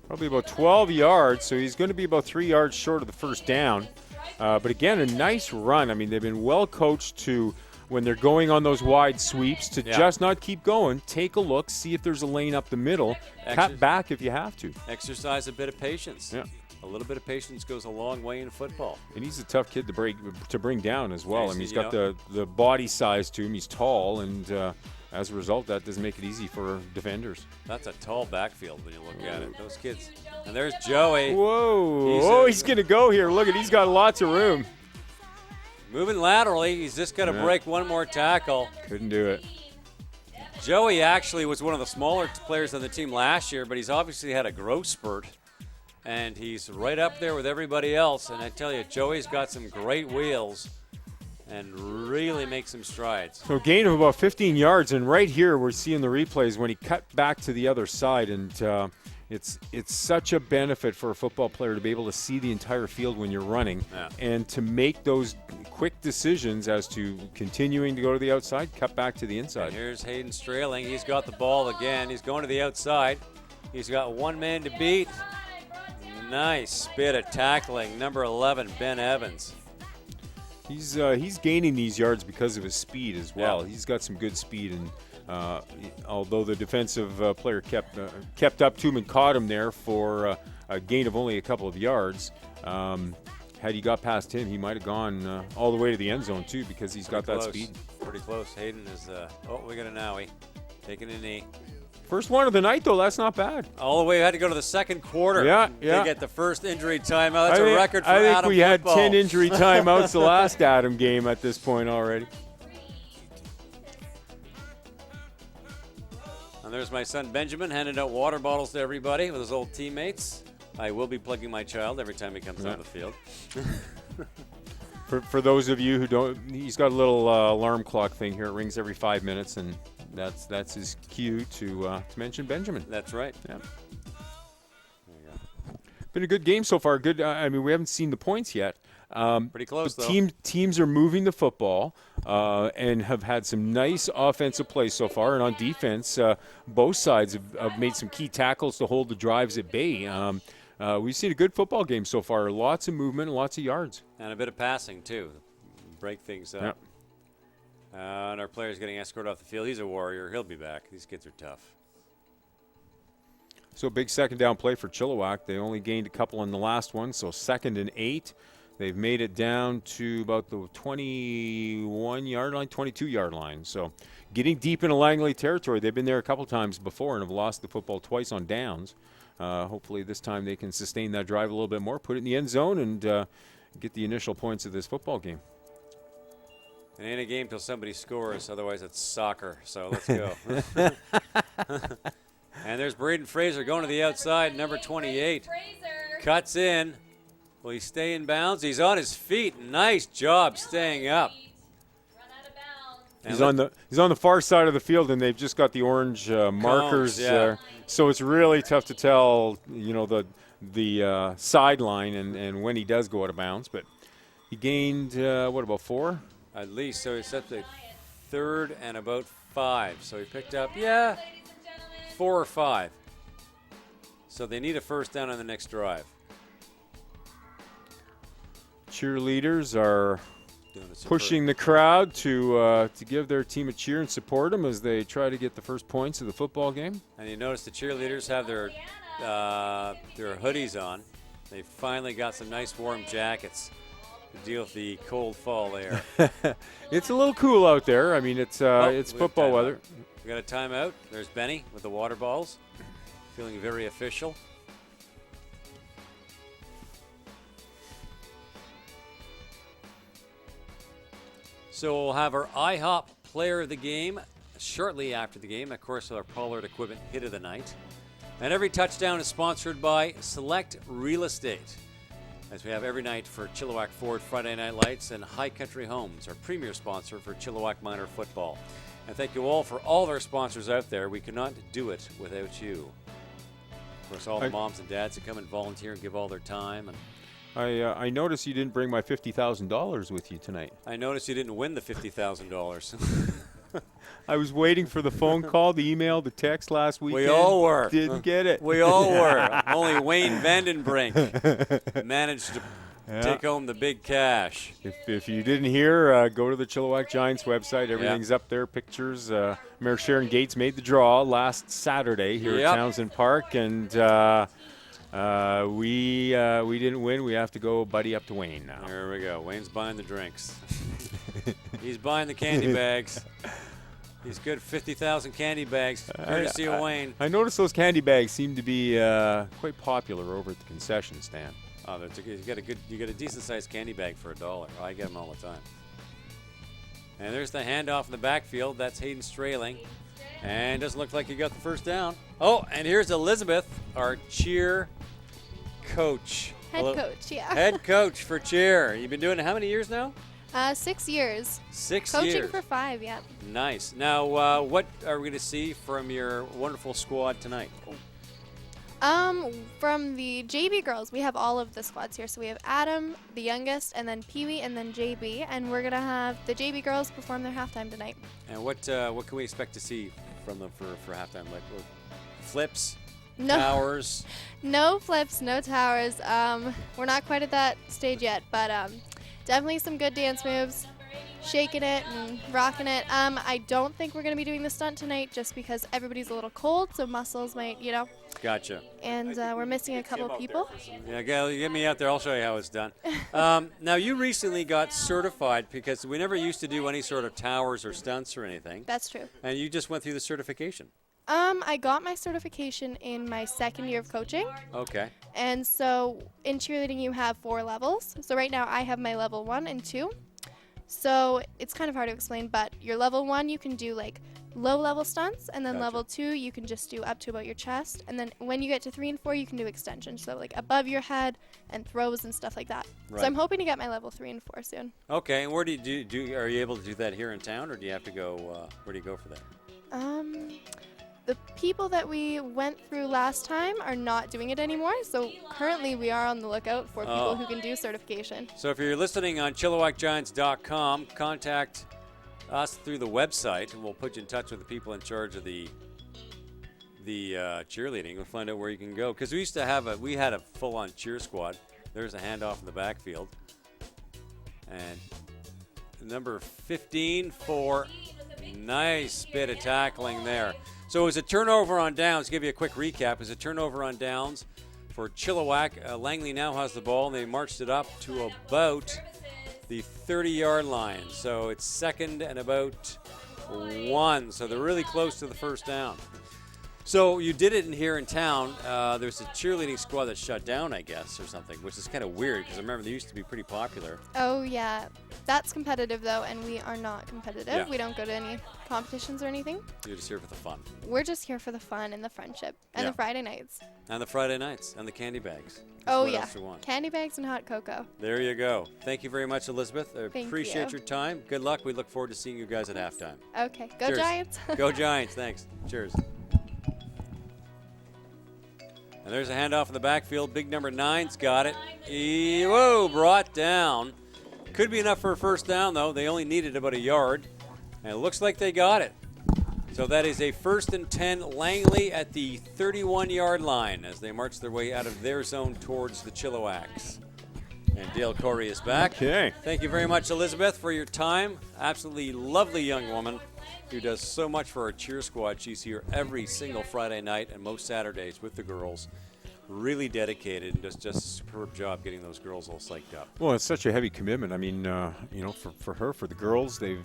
E: Probably about 12 yards, so he's going to be about 3 yards short of the first down. But again, a nice run. I mean, they've been well coached to, when they're going on those wide sweeps, to just not keep going. Take a look, see if there's a lane up the middle. Cut back if you have to.
F: Exercise a bit of patience.
E: Yeah.
F: A little bit of patience goes a long way in football.
E: And he's a tough kid to bring down as well. I mean, he's
F: You
E: got the body size to him. He's tall, and as a result, that doesn't make it easy for defenders.
F: That's a tall backfield when you look at it. Those kids. And there's Joey.
E: Whoa. He's going to go here. Look at, he's got lots of room.
F: Moving laterally. He's just got to break one more tackle.
E: Couldn't do it.
F: Joey actually was one of the smaller players on the team last year, but he's obviously had a growth spurt, and he's right up there with everybody else. And I tell you, Joey's got some great wheels and really makes some strides.
E: So a gain of about 15 yards, and right here we're seeing the replays when he cut back to the other side, and it's such a benefit for a football player to be able to see the entire field when you're running, and to make those quick decisions as to continuing to go to the outside, cut back to the inside.
F: And here's Hayden Strailing. He's got the ball again. He's going to the outside. He's got one man to beat. Nice bit of tackling. Number 11, Ben Evans.
E: He's gaining these yards because of his speed as well.
F: Yeah.
E: He's got some good speed, and although the defensive player kept up to him and caught him there for a gain of only a couple of yards, had he got past him, he might have gone all the way to the end zone too, because he's got that speed.
F: Pretty close. Hayden is. We got a Nowie taking a knee.
E: First one of the night, though. That's not bad.
F: All the way, had to go to the second quarter.
E: Yeah.
F: To get the first injury timeout. That's a record for
E: I think
F: Adam
E: we had
F: football.
E: 10 injury timeouts the last Adam game at this point already.
F: And there's my son Benjamin handing out water bottles to everybody with his old teammates. I will be plugging my child every time he comes on the field.
E: For those of you who don't, he's got a little alarm clock thing here. It rings every 5 minutes, and that's his cue to mention Benjamin.
F: That's right.
E: Yeah. There you go. Been a good game so far. Good. I mean, we haven't seen the points yet.
F: Pretty close,
E: but
F: though.
E: Teams are moving the football and have had some nice offensive plays so far. And on defense, both sides have made some key tackles to hold the drives at bay. We've seen a good football game so far. Lots of movement, lots of yards.
F: And a bit of passing, too. Break things up.
E: Yep.
F: And our player's getting escorted off the field. He's a warrior. He'll be back. These kids are tough.
E: So big second down play for Chilliwack. They only gained a couple in the last one, so 2nd and 8. They've made it down to about the 21-yard line, 22-yard line. So getting deep into Langley territory. They've been there a couple times before and have lost the football twice on downs. Hopefully this time they can sustain that drive a little bit more, put it in the end zone, and get the initial points of this football game.
F: It ain't a game till somebody scores, otherwise it's soccer. So let's go. And there's Braden Fraser going to the outside, number 28. Cuts in. Will he stay in bounds? He's on his feet. Nice job staying up.
E: He's on the far side of the field, and they've just got the orange markers there. So it's really tough to tell, the sideline and when he does go out of bounds. But he gained, about 4?
F: At least. So he's at the 3rd and about 5. So he picked up, 4 or 5. So they need a first down on the next drive.
E: Cheerleaders are pushing the crowd to give their team a cheer and support them as they try to get the first points of the football game.
F: And you notice the cheerleaders have their hoodies on. They finally got some nice warm jackets to deal with the cold fall air.
E: It's a little cool out there. I mean, it's football weather.
F: We got a timeout. There's Benny with the water balls, feeling very official. So we'll have our IHOP player of the game shortly after the game. Of course, our Pollard Equipment hit of the night. And every touchdown is sponsored by Select Real Estate, as we have every night for Chilliwack Ford Friday Night Lights, and High Country Homes, our premier sponsor for Chilliwack Minor Football. And thank you all for all of our sponsors out there. We cannot do it without you. Of course, all the moms and dads that come and volunteer and give all their time. And
E: I noticed you didn't bring my $50,000 with you tonight.
F: I noticed you didn't win the $50,000.
E: I was waiting for the phone call, the email, the text last weekend.
F: We all were.
E: Didn't get it.
F: We all were. Only Wayne Vandenbrink managed to take home the big cash.
E: If you didn't hear, go to the Chilliwack Giants website. Everything's up there, pictures. Mayor Sharon Gates made the draw last Saturday here at Townsend Park, and we didn't win. We have to go buddy up to Wayne now.
F: There we go. Wayne's buying the drinks. He's buying the candy bags. He's good. 50,000 candy bags, courtesy of Wayne.
E: I noticed those candy bags seem to be quite popular over at the concession stand.
F: Oh, you get a decent sized candy bag for $1. I get them all the time. And there's the handoff in the backfield. That's Hayden Strailing. And doesn't look like you got the first down. Oh, and here's Elizabeth, our cheer coach.
G: Head coach, yeah.
F: Head coach for cheer. You've been doing it how many years now?
G: 6 years.
F: 6
G: Coaching
F: years.
G: for 5, yeah.
F: Nice. Now, what are we going to see from your wonderful squad tonight?
G: From the JV girls, we have all of the squads here. So we have Adam, the youngest, and then Pee Wee, and then JB. And we're gonna have the JV girls perform their halftime tonight.
F: And what can we expect to see from them for halftime? Like flips,
G: No,
F: towers.
G: no flips, no towers. We're not quite at that stage yet, but definitely some good dance moves, shaking it and rocking it. I don't think we're gonna be doing the stunt tonight just because everybody's a little cold, so muscles might,
F: Gotcha.
G: And we're missing a couple people.
F: Yeah, get me out there. I'll show you how it's done. Now, you recently got certified because we never used to do any sort of towers or stunts or anything.
G: That's true.
F: And you just went through the certification.
G: I got my certification in my second year of coaching.
F: Okay.
G: And so in cheerleading, you have 4 levels. So right now I have my level 1 and 2. So it's kind of hard to explain, but your level 1, you can do like low level stunts, and then
F: Gotcha.
G: level 2, you can just do up to about your chest. And then when you get to 3 and 4, you can do extensions. So like above your head and throws and stuff like that.
F: Right.
G: So I'm hoping to get my level 3 and 4 soon.
F: Okay. And where do you do? Are you able to do that here in town, or do you have to go? Where do you go for that?
G: The people that we went through last time are not doing it anymore, so currently we are on the lookout for people who can do certification.
F: So if you're listening on ChilliwackGiants.com, contact us through the website, and we'll put you in touch with the people in charge of the cheerleading. We'll find out where you can go, because we had a full-on cheer squad. There's a handoff in the backfield, and number 15 for nice bit of tackling there. So it was a turnover on downs. To give you a quick recap, it was a turnover on downs for Chilliwack. Langley now has the ball, and they marched it up to about the 30-yard line. So it's second and about 1. So they're really close to the first down. So you did it here in town. There's a cheerleading squad that shut down, I guess, or something, which is kind of weird because I remember they used to be pretty popular.
G: Oh, yeah. That's competitive, though, and we are not competitive.
F: Yeah.
G: We don't go to any competitions or anything.
F: You're just here for the fun.
G: We're just here for the fun and the friendship and
F: Yeah.
G: the Friday nights.
F: And the Friday nights and the candy bags.
G: Oh,
F: What
G: yeah.
F: else do you want?
G: Candy bags and hot cocoa.
F: There you go. Thank you very much, Elizabeth. I
G: Thank
F: appreciate
G: you.
F: your time. Good luck. We look forward to seeing you guys at halftime.
G: Okay. Go
F: Cheers.
G: Giants.
F: Go Giants. Thanks. Cheers. And there's a handoff in the backfield. Big number 9's got it. Whoa, brought down. Could be enough for a first down, though. They only needed about a yard. And it looks like they got it. So that is a 1st and 10, Langley at the 31-yard line as they march their way out of their zone towards the Chilliwacks. And Dale Corey is back.
E: Okay.
F: Thank you very much, Elizabeth, for your time. Absolutely lovely young woman who does so much for our cheer squad. She's here every single Friday night and most Saturdays with the girls. Really dedicated and does just a superb job getting those girls all psyched up.
E: Well, it's such a heavy commitment. I mean, for her, for the girls, the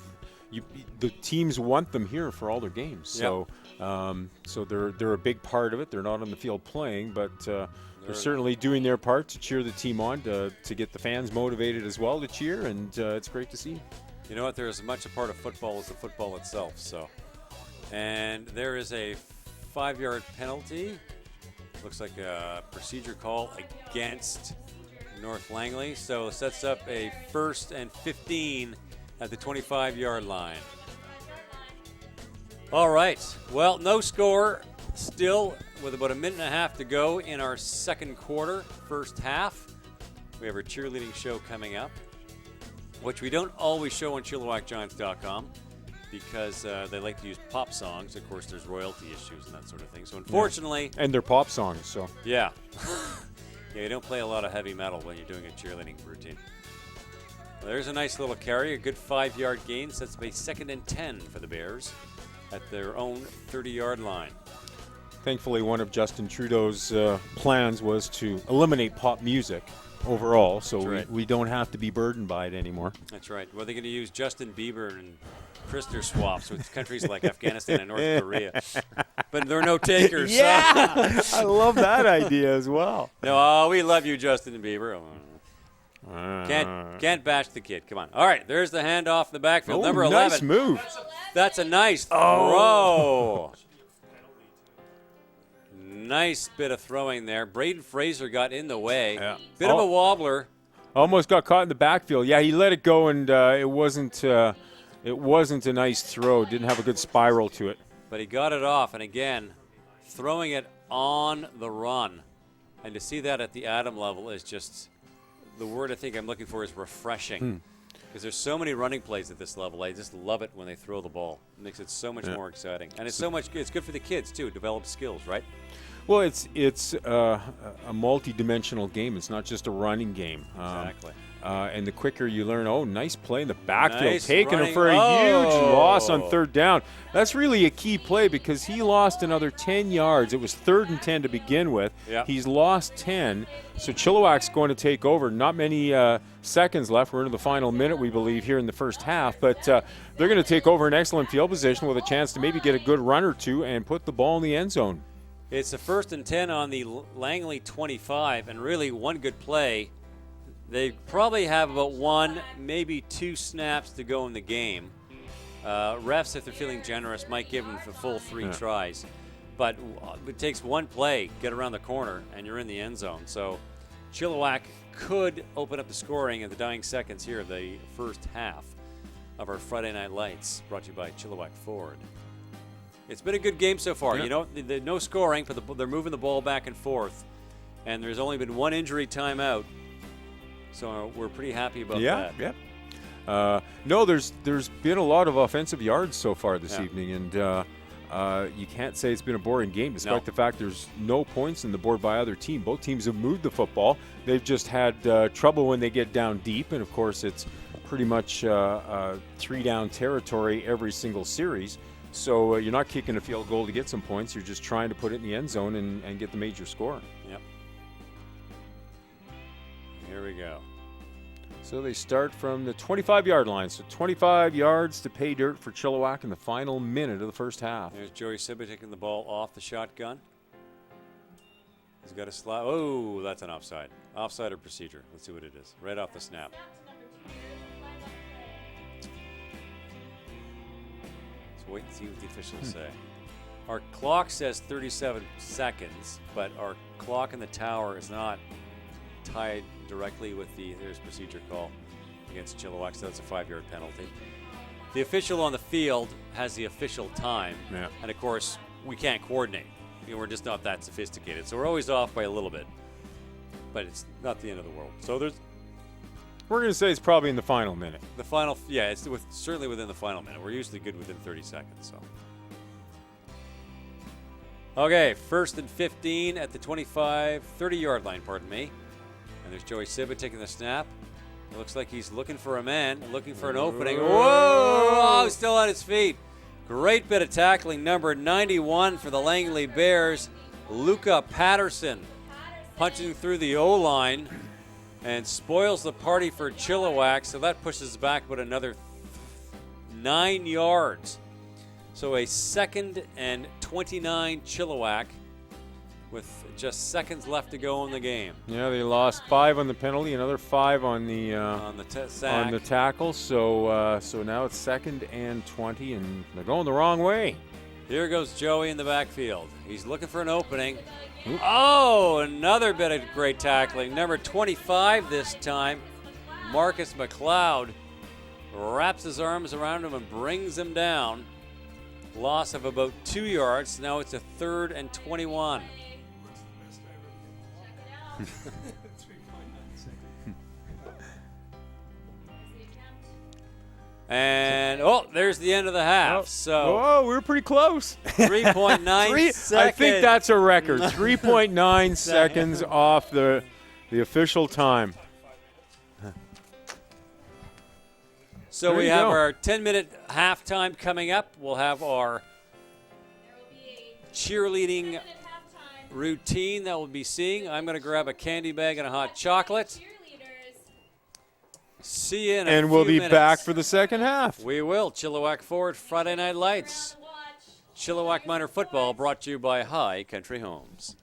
E: teams want them here for all their games. So, so they're a big part of it. They're not on the field playing, but they're certainly doing their part to cheer the team on, to get the fans motivated as well to cheer, and it's great to see.
F: You know what? They're as much a part of football as the football itself. So, and there is a 5-yard penalty. Looks like a procedure call against North Langley. So it sets up a 1st and 15 at the 25-yard line. All right. Well, no score still with about a minute and a half to go in our second quarter, first half. We have our cheerleading show coming up, which we don't always show on ChilliwackGiants.com because they like to use pop songs. Of course, there's royalty issues and that sort of thing. So unfortunately,
E: And they're pop songs, so.
F: yeah. Yeah, you don't play a lot of heavy metal when you're doing a cheerleading routine. Well, there's a nice little carry, a good 5-yard gain. Sets up a 2nd and 10 for the Bears at their own 30-yard line.
E: Thankfully, one of Justin Trudeau's plans was to eliminate pop music overall, so
F: That's right.
E: we don't have to be burdened by it anymore.
F: That's right. Well, they're going to use Justin Bieber and Krister swaps with countries like Afghanistan and North Korea. But there are no takers.
E: Yeah! I love that idea as well.
F: No, we love you, Justin Bieber. Can't bash the kid. Come on. All right, there's the handoff in the backfield.
E: Oh,
F: Number 11.
E: nice move.
F: That's a nice throw. Nice bit of throwing there. Braden Fraser got in the way.
E: Yeah.
F: Bit of a wobbler.
E: Almost got caught in the backfield. Yeah, he let it go, and it wasn't a nice throw. Didn't have a good spiral to it.
F: But he got it off, and again, throwing it on the run. And to see that at the Adam level is just, the word I think I'm looking for is refreshing. Because there's so many running plays at this level. I just love it when they throw the ball. It makes it so much more exciting. And it's good for the kids, too, develop skills, right?
E: Well, it's a multi-dimensional game. It's not just a running game.
F: Exactly.
E: And the quicker you learn, nice play in the backfield,
F: Nice
E: taking him
F: running.
E: for a huge loss on
F: Oh.
E: third down. That's really a key play because he lost another 10 yards. It was 3rd and 10 to begin with.
F: Yeah.
E: He's lost 10, so Chilliwack's going to take over. Not many seconds left. We're into the final minute, we believe, here in the first half. But they're going to take over an excellent field position with a chance to maybe get a good run or two and put the ball in the end zone.
F: It's a 1st and 10 on the Langley 25, and really one good play. They probably have about 1, maybe 2 snaps to go in the game. Refs, if they're feeling generous, might give them the full 3 tries. But it takes one play, get around the corner, and you're in the end zone. So Chilliwack could open up the scoring in the dying seconds here of the first half of our Friday Night Lights, brought to you by Chilliwack Ford. It's been a good game so far.
E: Yeah.
F: You know, no scoring, but they're moving the ball back and forth. And there's only been 1 injury timeout. So we're pretty happy about that.
E: Yeah. No, there's been a lot of offensive yards so far this evening, and you can't say it's been a boring game, despite the fact there's no points in the board by either team. Both teams have moved the football. They've just had trouble when they get down deep, and of course it's pretty much 3-down territory every single series. So you're not kicking a field goal to get some points. You're just trying to put it in the end zone and get the major score.
F: Yep. Here we go.
E: So they start from the 25-yard line. So 25 yards to pay dirt for Chilliwack in the final minute of the first half.
F: There's Joey Sibby taking the ball off the shotgun. He's got a slide. Oh, that's an offside. Offside or procedure. Let's see what it is. Right off the snap. Let's wait and see what the officials say. Our clock says 37 seconds, but our clock in the tower is not tied directly with there's procedure call against Chilliwack, so that's a 5-yard penalty. The official on the field has the official time, and of course, we can't coordinate. We're just not that sophisticated, so we're always off by a little bit, but it's not the end of the world. So
E: We're going to say it's probably in the final minute.
F: the final, it's certainly within the final minute. We're usually good within 30 seconds, so. Okay, 1st and 15 at the 30-yard line, pardon me. And there's Joey Sibba taking the snap. It looks like he's looking for a man, looking for an opening. Whoa! Still on his feet. Great bit of tackling, number 91 for the Langley Bears. Luca Patterson punching through the O-line and spoils the party for Chilliwack. So that pushes back about another 9 yards. So a 2nd and 29 Chilliwack with just seconds left to go in the game.
E: Yeah, they lost 5 on the penalty, another 5 on the
F: sack.
E: on the tackle. So now it's 2nd and 20, and they're going the wrong way.
F: Here goes Joey in the backfield. He's looking for an opening. Oh, another bit of great tackling. Number 25 this time, Marcus McLeod, wraps his arms around him and brings him down. Loss of about 2 yards. Now it's a 3rd and 21. And there's the end of the half. So
E: we were pretty close.
F: 3.9 seconds.
E: I think that's a record. 3.9 seconds off the official time.
F: So
E: There
F: we
E: you
F: have
E: go.
F: our 10-minute halftime coming up. We'll have our cheerleading routine that we'll be seeing. I'm going to grab a candy bag and a hot chocolate. See you in a
E: And we'll
F: few
E: be
F: minutes.
E: back for the second half.
F: We will. Chilliwack Ford Friday Night Lights. Chilliwack Minor Football brought to you by High Country Homes.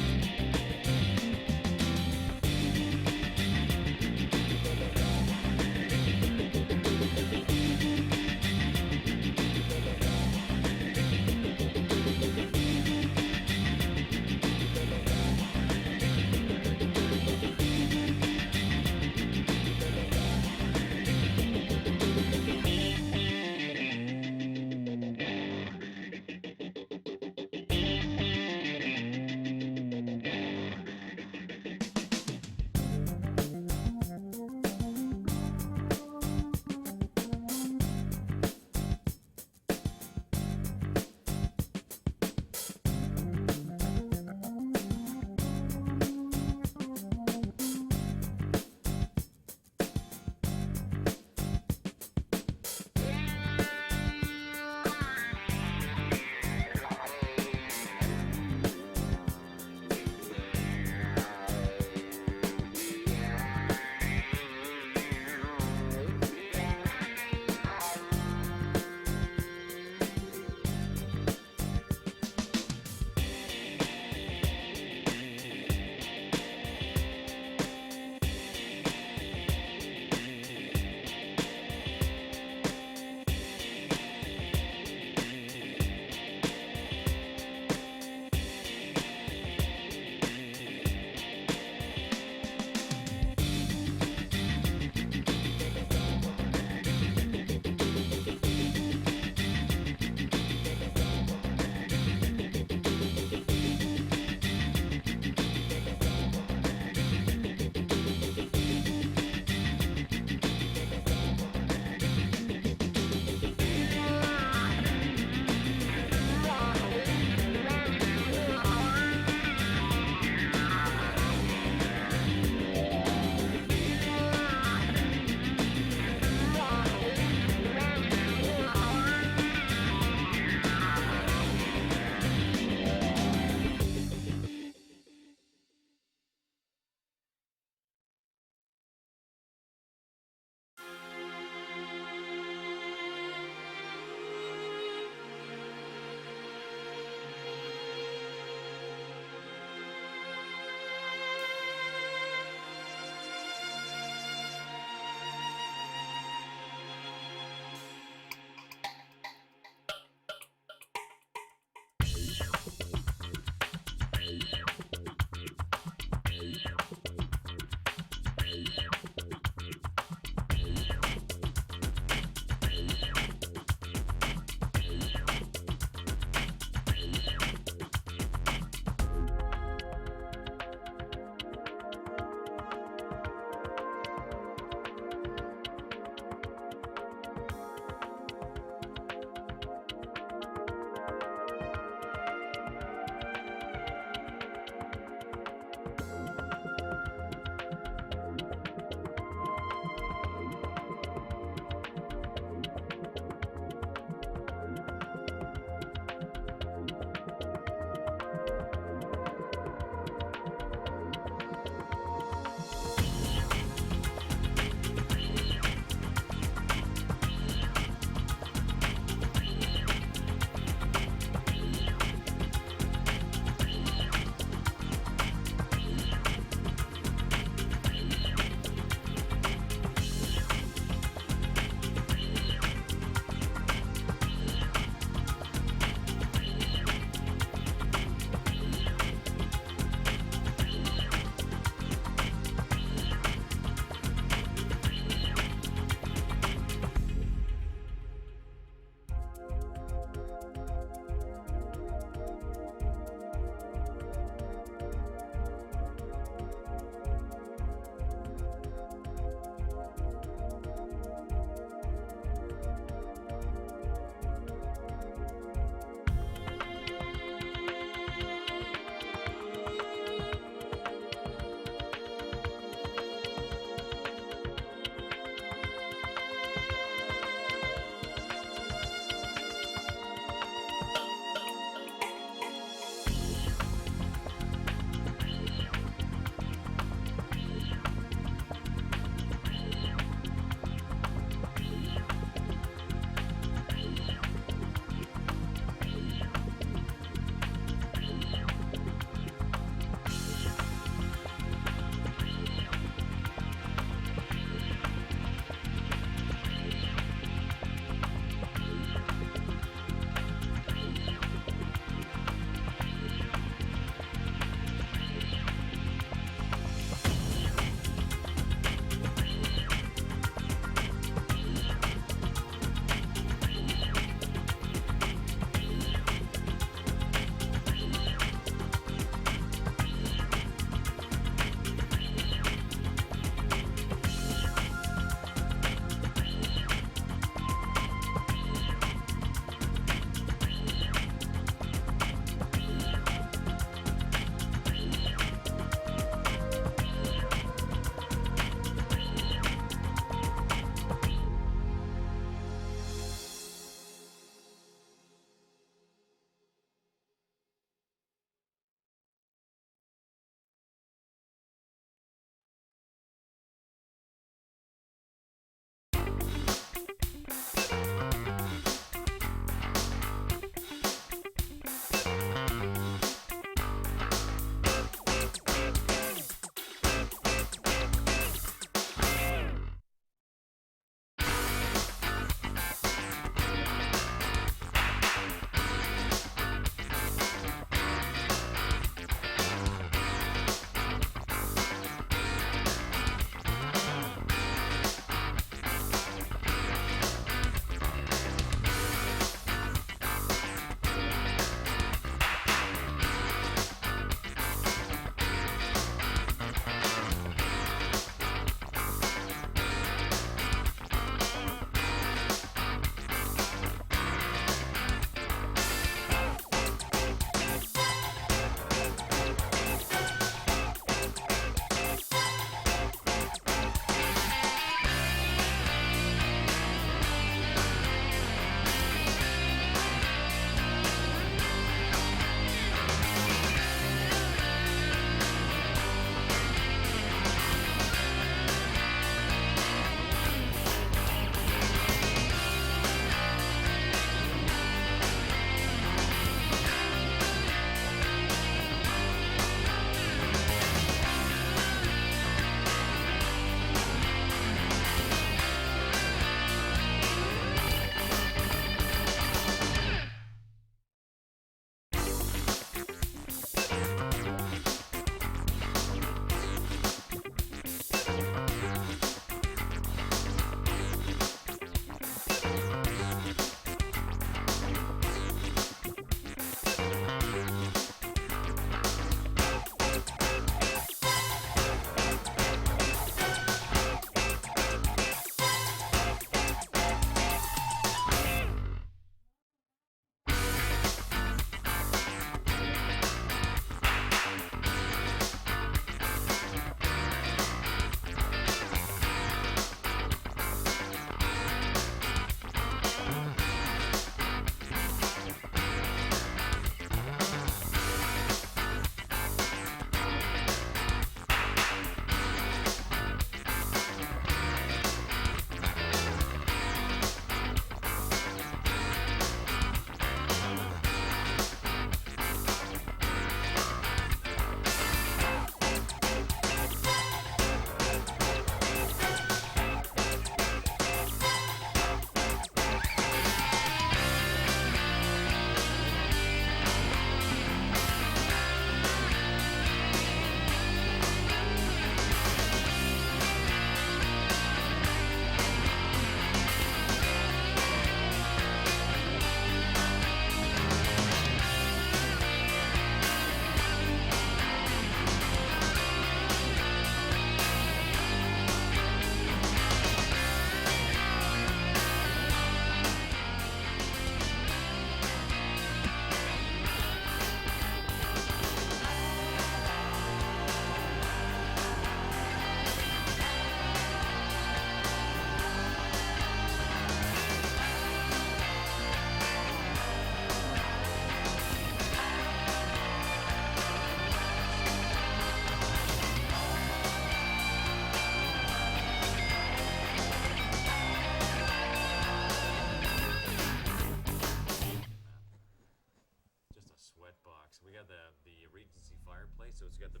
F: so it's got the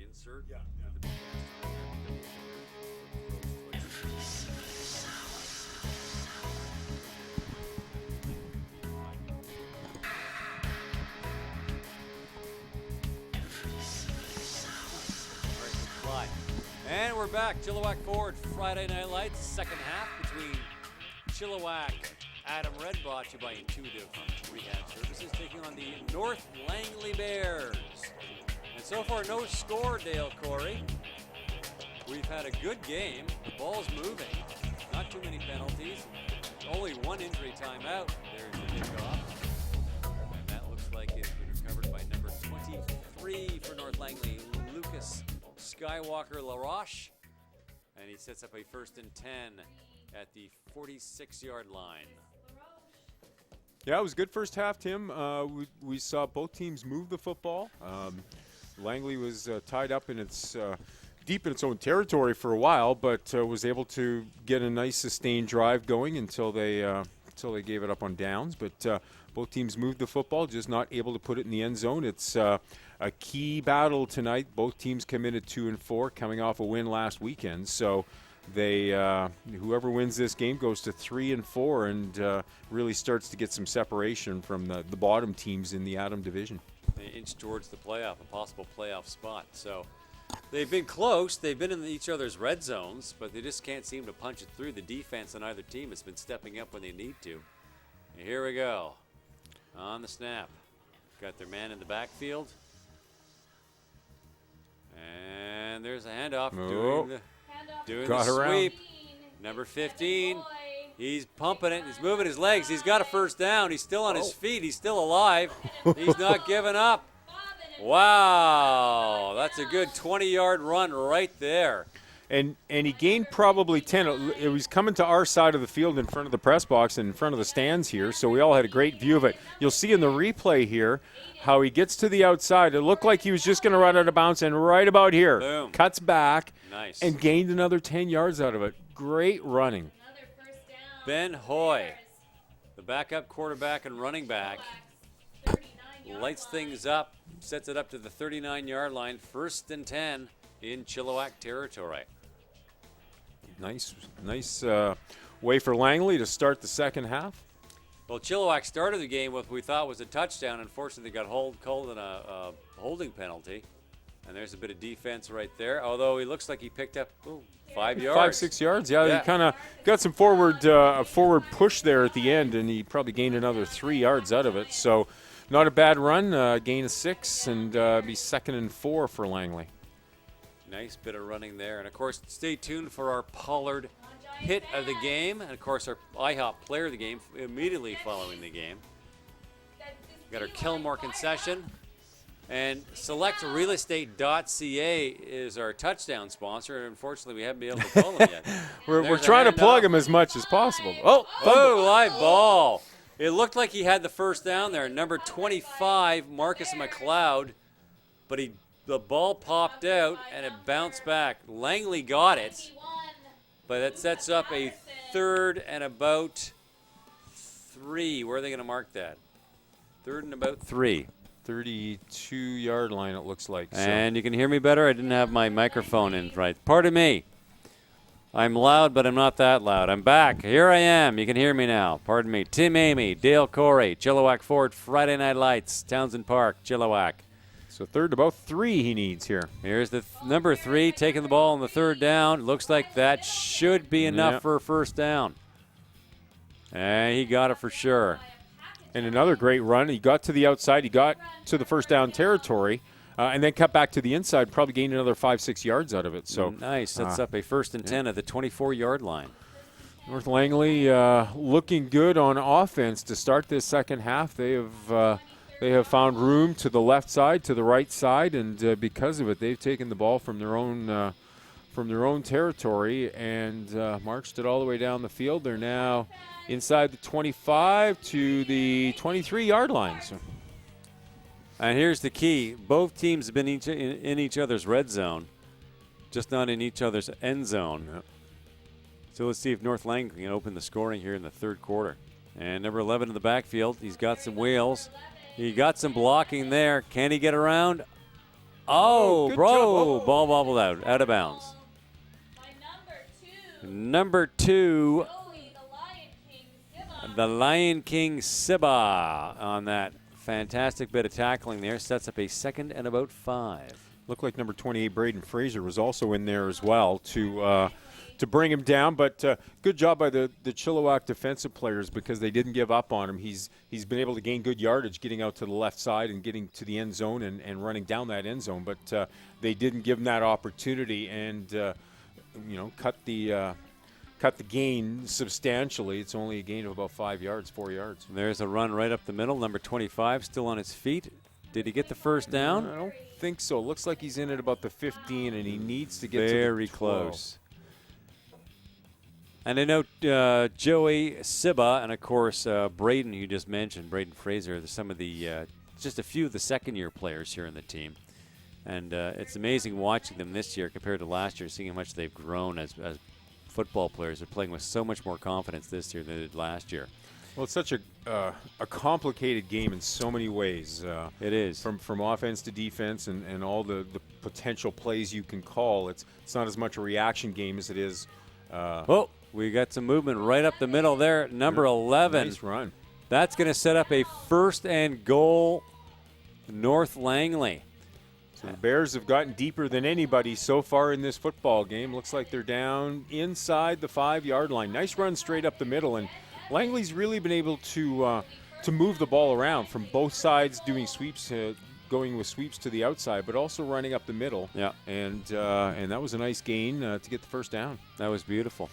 F: insert.
E: Yeah.
F: And we're back. Chilliwack Ford Friday Night Lights, second half between Chilliwack Adam Red, brought to you by Intuitive Rehab Services, taking on the North Langley Bears. And so far, no score, Dale Corey. We've had a good game. The ball's moving. Not too many penalties. Only one injury timeout. There's the kickoff. And that looks like it's been recovered by number 23 for North Langley, Lucas Skywalker LaRoche. And he sets up a 1st and 10 at the 46-yard line.
E: Yeah, it was a good first half, Tim. We saw both teams move the football. Langley was tied up in its deep in its own territory for a while, but was able to get a nice sustained drive going until they gave it up on downs. But both teams moved the football, just not able to put it in the end zone. It's a key battle tonight. Both teams committed 2-4, coming off a win last weekend. So they whoever wins this game goes to 3-4 and really starts to get some separation from the bottom teams in the Adam division.
F: They inch towards the playoff, a possible playoff spot. So they've been close. They've been in each other's red zones, but they just can't seem to punch it through. The defense on either team has been stepping up when they need to. And here we go. On the snap. Got their man in the backfield. And there's a handoff. Doing
E: Got
F: the
E: around.
F: sweep. Number 15. He's pumping it. He's moving his legs. He's got a first down. He's still on his feet. He's still alive. He's not giving up. Wow. That's a good 20-yard run right there.
E: And he gained probably 10. It was coming to our side of the field in front of the press box and in front of the stands here, so we all had a great view of it. You'll see in the replay here how he gets to the outside. It looked like he was just going to run out of bounds, and right about here,
F: Boom.
E: cuts back
F: Nice.
E: and gained another 10 yards out of it. Great running.
F: Ben Hoy, the backup quarterback and running back, lights things up, sets it up to the 39-yard line, 1st and 10 in Chilliwack territory.
E: Nice way for Langley to start the second half.
F: Well, Chilliwack started the game with what we thought was a touchdown. Unfortunately, they got called in a holding penalty. And there's a bit of defense right there, although he looks like he picked up 5 yards.
E: 5-6 yards, yeah. He kind of got some forward push there at the end, and he probably gained another 3 yards out of it. So not a bad run, gain of 6, and be 2nd and 4 for Langley.
F: Nice bit of running there. And, of course, stay tuned for our Pollard hit of the game. And, of course, our IHOP player of the game immediately following the game. Got our Kilmore concession. And selectrealestate.ca is our touchdown sponsor. And unfortunately, we haven't been able to call them yet.
E: We're trying to plug him as much as possible.
F: Oh, live ball. It looked like he had the first down there. Number 25, Marcus McLeod. But the ball popped out and it bounced back. Langley got it. But that sets up a 3rd and about 3. Where are they going to mark that? 3rd and about 3.
E: 32-yard line, it looks like.
F: And you can hear me better? I didn't have my microphone in right. Pardon me. I'm loud, but I'm not that loud. I'm back. Here I am. You can hear me now. Pardon me. Tim Amy, Dale Corey, Chilliwack Ford, Friday Night Lights, Townsend Park, Chilliwack.
E: So 3rd about 3 he needs here.
F: Here's the number 3 taking the ball on the 3rd down. Looks like that should be enough for a first down. And he got it for sure.
E: And another great run. He got to the outside. He got to the first down territory and then cut back to the inside, probably gained another 5-6 yards out of it. So
F: nice. Sets up a 1st and 10 at the 24-yard line.
E: North Langley looking good on offense to start this second half. They have found room to the left side, to the right side, and because of it, they've taken the ball from their own territory and marched it all the way down the field. They're now inside the 25 to the 23-yard line. So.
F: And here's the key. Both teams have been in each other's red zone, just not in each other's end zone.
E: Yep.
F: So let's see if North Langley can open the scoring here in the 3rd quarter. And number 11 in the backfield, he's got some wheels. He got some blocking there. Can he get around? Oh,
E: good
F: bro.
E: job. Oh.
F: Ball bobbled out of bounds. Number 2, the Lion King Sibba on that fantastic bit of tackling there. Sets up a 2nd and about 5.
E: Looked like number 28, Braden Fraser, was also in there as well to bring him down. But good job by the Chilliwack defensive players because they didn't give up on him. He's been able to gain good yardage getting out to the left side and getting to the end zone and running down that end zone. But they didn't give him that opportunity and, cut the gain substantially. It's only a gain of about 4 yards.
F: There's a run right up the middle. Number 25 still on his feet. Did he get the first down?
E: I don't think so. Looks like he's in at about the 15, and he needs to get
F: very
E: to the 12.
F: close. And I know Joey Sibba and, of course, Braden, you just mentioned, Braden Fraser, some of the just a few of the second-year players here in the team. And it's amazing watching them this year compared to last year, seeing how much they've grown as football players. They're playing with so much more confidence this year than they did last year.
E: Well, it's such a complicated game in so many ways.
F: It is.
E: From offense to defense and all the potential plays you can call. It's not as much a reaction game as it is.
F: Oh, we got some movement right up the middle there. Number 11.
E: Nice run.
F: That's going to set up a 1st and goal, North Langley.
E: So the Bears have gotten deeper than anybody so far in this football game. Looks like they're down inside the 5-yard line. Nice run straight up the middle, and Langley's really been able to move the ball around from both sides, doing sweeps, going with sweeps to the outside, but also running up the middle.
F: Yeah.
E: And that was a nice gain to get the first down.
F: That was beautiful.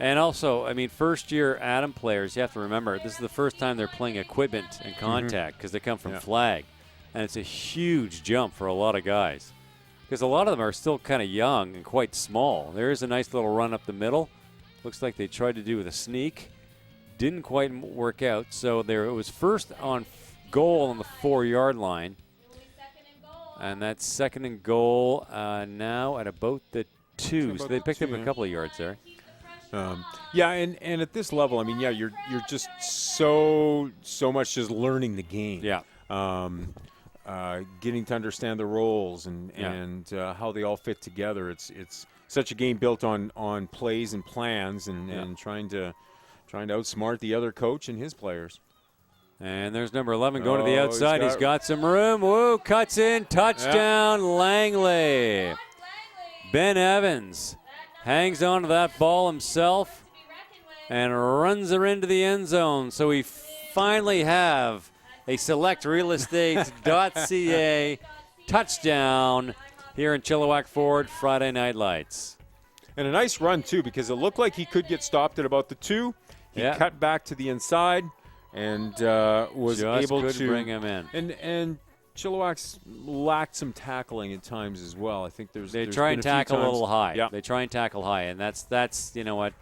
F: And also, I mean, first-year Adam players, you have to remember, this is the first time they're playing equipment and contact because they come from flag. And it's a huge jump for a lot of guys because a lot of them are still kind of young and quite small. There is a nice little run up the middle. Looks like they tried to do with a sneak. Didn't quite work out. So it was first on goal on the 4-yard line. And that's 2nd and goal now at about the 2. So they picked up a couple of yards there.
E: And at this level, I mean, you're just so much just learning the game.
F: Yeah.
E: Getting to understand the roles and how they all fit together. It's such a game built on plays and plans and trying to outsmart the other coach and his players.
F: And there's number 11 going to the outside. He's got some room. Whoa, cuts in. Touchdown, Langley. Ben Evans hangs on to that ball himself and runs her into the end zone. So we finally have a selectrealestate.ca touchdown here in Chilliwack Ford Friday Night Lights.
E: And a nice run, too, because it looked like he could get stopped at about the 2. He cut back to the inside and was
F: just
E: able
F: could
E: to
F: bring him in.
E: And Chilliwack's lacked some tackling at times as well. I think
F: they try and tackle a little high.
E: Yeah.
F: They try and tackle high, and that's you know what,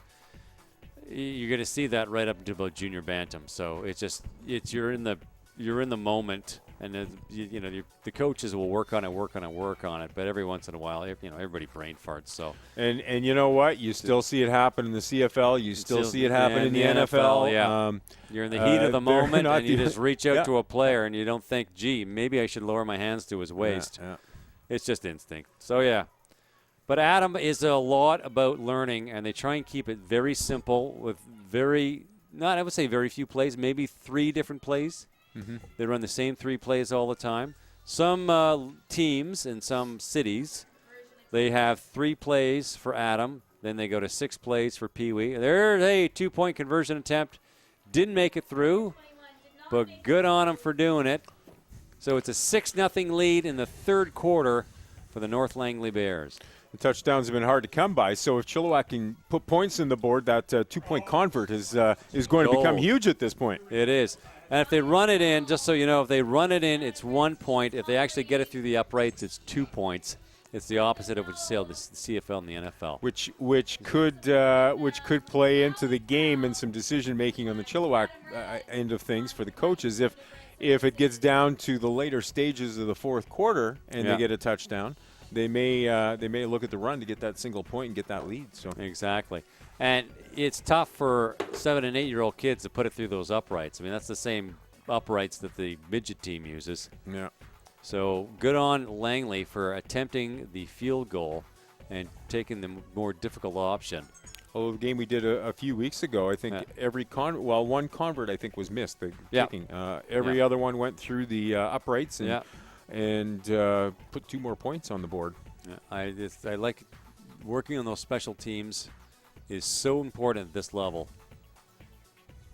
F: you're going to see that right up until about junior bantam. So you're in the moment, and the coaches will work on it. But every once in a while, everybody brain farts. So
E: and you know what? You still see it happen in the CFL. You still see it happen in the NFL.
F: Yeah. You're in the heat of the moment, and you just reach out to a player, and you don't think, gee, maybe I should lower my hands to his waist.
E: Yeah.
F: It's just instinct. So, yeah. But Adam is a lot about learning, and they try and keep it very simple with I would say very few plays, maybe 3 different plays.
E: Mm-hmm.
F: They run the same 3 plays all the time. Some teams in some cities, they have 3 plays for Adam. Then they go to 6 plays for Pee Wee. There's a 2-point conversion attempt. Didn't make it through, but good on him for doing it. So it's a 6-0 lead in the 3rd quarter for the North Langley Bears.
E: The touchdowns have been hard to come by, so if Chilliwack can put points in the board, that 2-point convert is going to become huge at this point.
F: It is. And if they run it in, just so you know, if they run it in, it's 1 point. If they actually get it through the uprights, it's 2 points. It's the opposite of what you see on the CFL and the NFL.
E: Which could play into the game and some decision making on the Chilliwack end of things for the coaches if it gets down to the later stages of the 4th quarter and they get a touchdown. They may look at the run to get that single point and get that lead. So
F: exactly, and it's tough for 7- and 8-year-old kids to put it through those uprights. I mean, that's the same uprights that the midget team uses.
E: Yeah.
F: So good on Langley for attempting the field goal and taking the more difficult option.
E: Although the game we did a few weeks ago, I think one convert I think was missed. The kicking. Every other one went through the uprights and put 2 more points on the board.
F: I like working on those special teams is so important at this level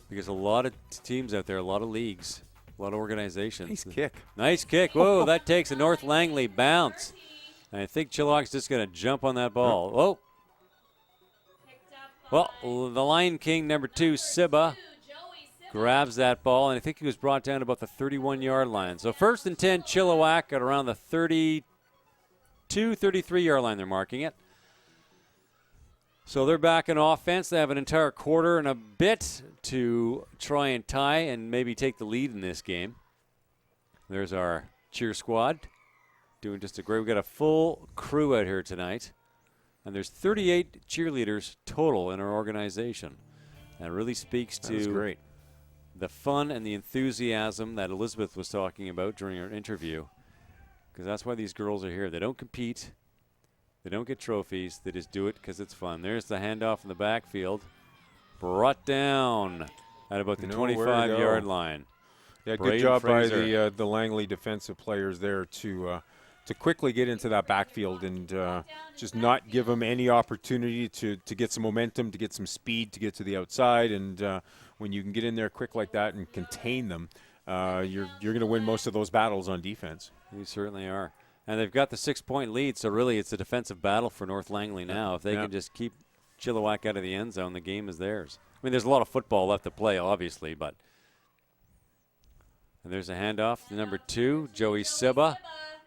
F: because a lot of teams out there, a lot of leagues, a lot of organizations.
E: Nice kick.
F: Nice kick. Whoa, that takes a North Langley bounce. And I think Chilliwack's just going to jump on that ball. Whoa. Well, the Lion King, number 2, Sibba, grabs that ball, and I think he was brought down about the 31-yard line. So 1st and 10, Chilliwack at around the 32, 33-yard line they're marking it. So they're back in offense. They have an entire quarter and a bit to try and tie and maybe take the lead in this game. There's our cheer squad doing just a great. We've got a full crew out here tonight. And there's 38 cheerleaders total in our organization. That really speaks to the fun and the enthusiasm that Elizabeth was talking about during our interview. Because that's why these girls are here. They don't compete. They don't get trophies. They just do it because it's fun. There's the handoff in the backfield. Brought down at about the 25-yard line.
E: Yeah, good job by the Langley defensive players there to quickly get into that backfield and just not give them any opportunity to get some momentum, to get some speed, to get to the outside. And when you can get in there quick like that and contain them, you're going to win most of those battles on defense.
F: You certainly are. And they've got the 6-point lead, so really it's a defensive battle for North Langley now. If they can just keep Chilliwack out of the end zone, the game is theirs. I mean, there's a lot of football left to play, obviously, but. And there's a handoff to number 2, Joey Sibba.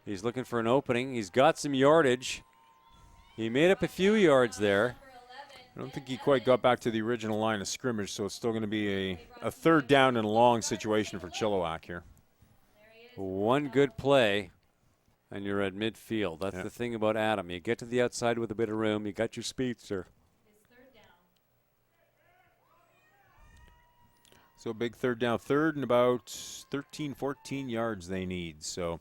F: He's looking for an opening. He's got some yardage. He made up a few yards there.
E: I don't think he quite got back to the original line of scrimmage, so it's still going to be a 3rd down and long situation for Chilliwack here.
F: One good play, and you're at midfield. That's the thing about Adam. You get to the outside with a bit of room. You got your speedster.
E: So big 3rd down. 3rd and about 13, 14 yards they need. So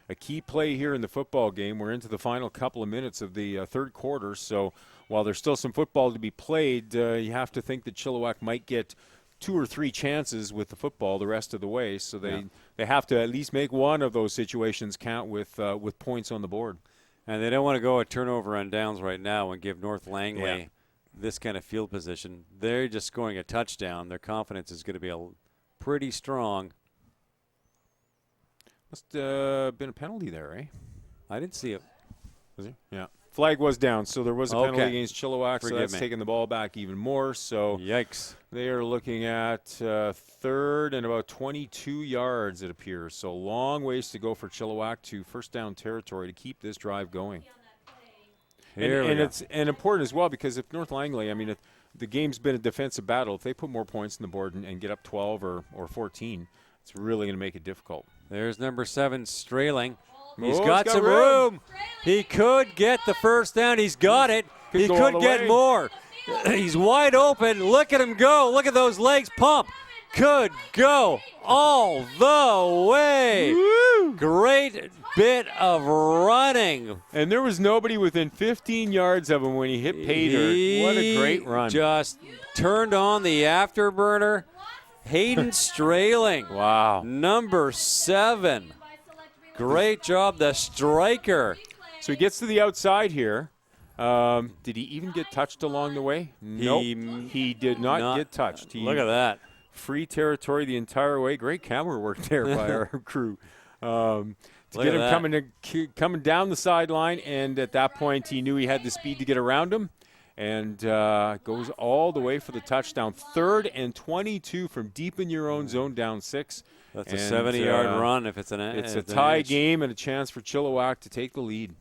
E: a key play here in the football game. We're into the final couple of minutes of the 3rd quarter. So while there's still some football to be played, you have to think that Chilliwack might get 2 or 3 chances with the football the rest of the way. So they have to at least make one of those situations count with points on the board.
F: And they don't want to go a turnover on downs right now and give North Langley this kind of field position. They're just scoring a touchdown. Their confidence is going to be pretty strong.
E: Must have been a penalty there, eh?
F: I didn't see it.
E: Was it? Yeah. Flag was down, so there was a penalty against Chilliwack, so that's
F: me.
E: taking the ball back even more. So
F: yikes.
E: They are looking at 3rd and about 22 yards, it appears. So long ways to go for Chilliwack to 1st down territory to keep this drive going. And it's important as well because if North Langley, I mean, if the game's been a defensive battle, if they put more points on the board and get up 12 or 14, it's really going to make it difficult.
F: There's number 7, Strailing. He's got some room. He could get the 1st down. He's got it. He could get more. He's wide open. Look at him go. Look at those legs pump. Could go all the way.
E: Woo!
F: Great bit of running.
E: And there was nobody within 15 yards of him when he hit pay dirt. What a great run.
F: Just turned on the afterburner. Hayden Strailing.
E: Wow.
F: Number 7. Great job, the striker.
E: So he gets to the outside here. Did he even get touched along the way? Nope. He did not get touched.
F: Look at that.
E: Free territory the entire way. Great camera work there by our crew. To get him coming down the sideline, and at that point he knew he had the speed to get around him, and goes all the way for the touchdown. 3rd and 22 from deep in your own zone, down 6.
F: That's a 70-yard run if it's an
E: It's a tie game and a chance for Chilliwack to take the lead.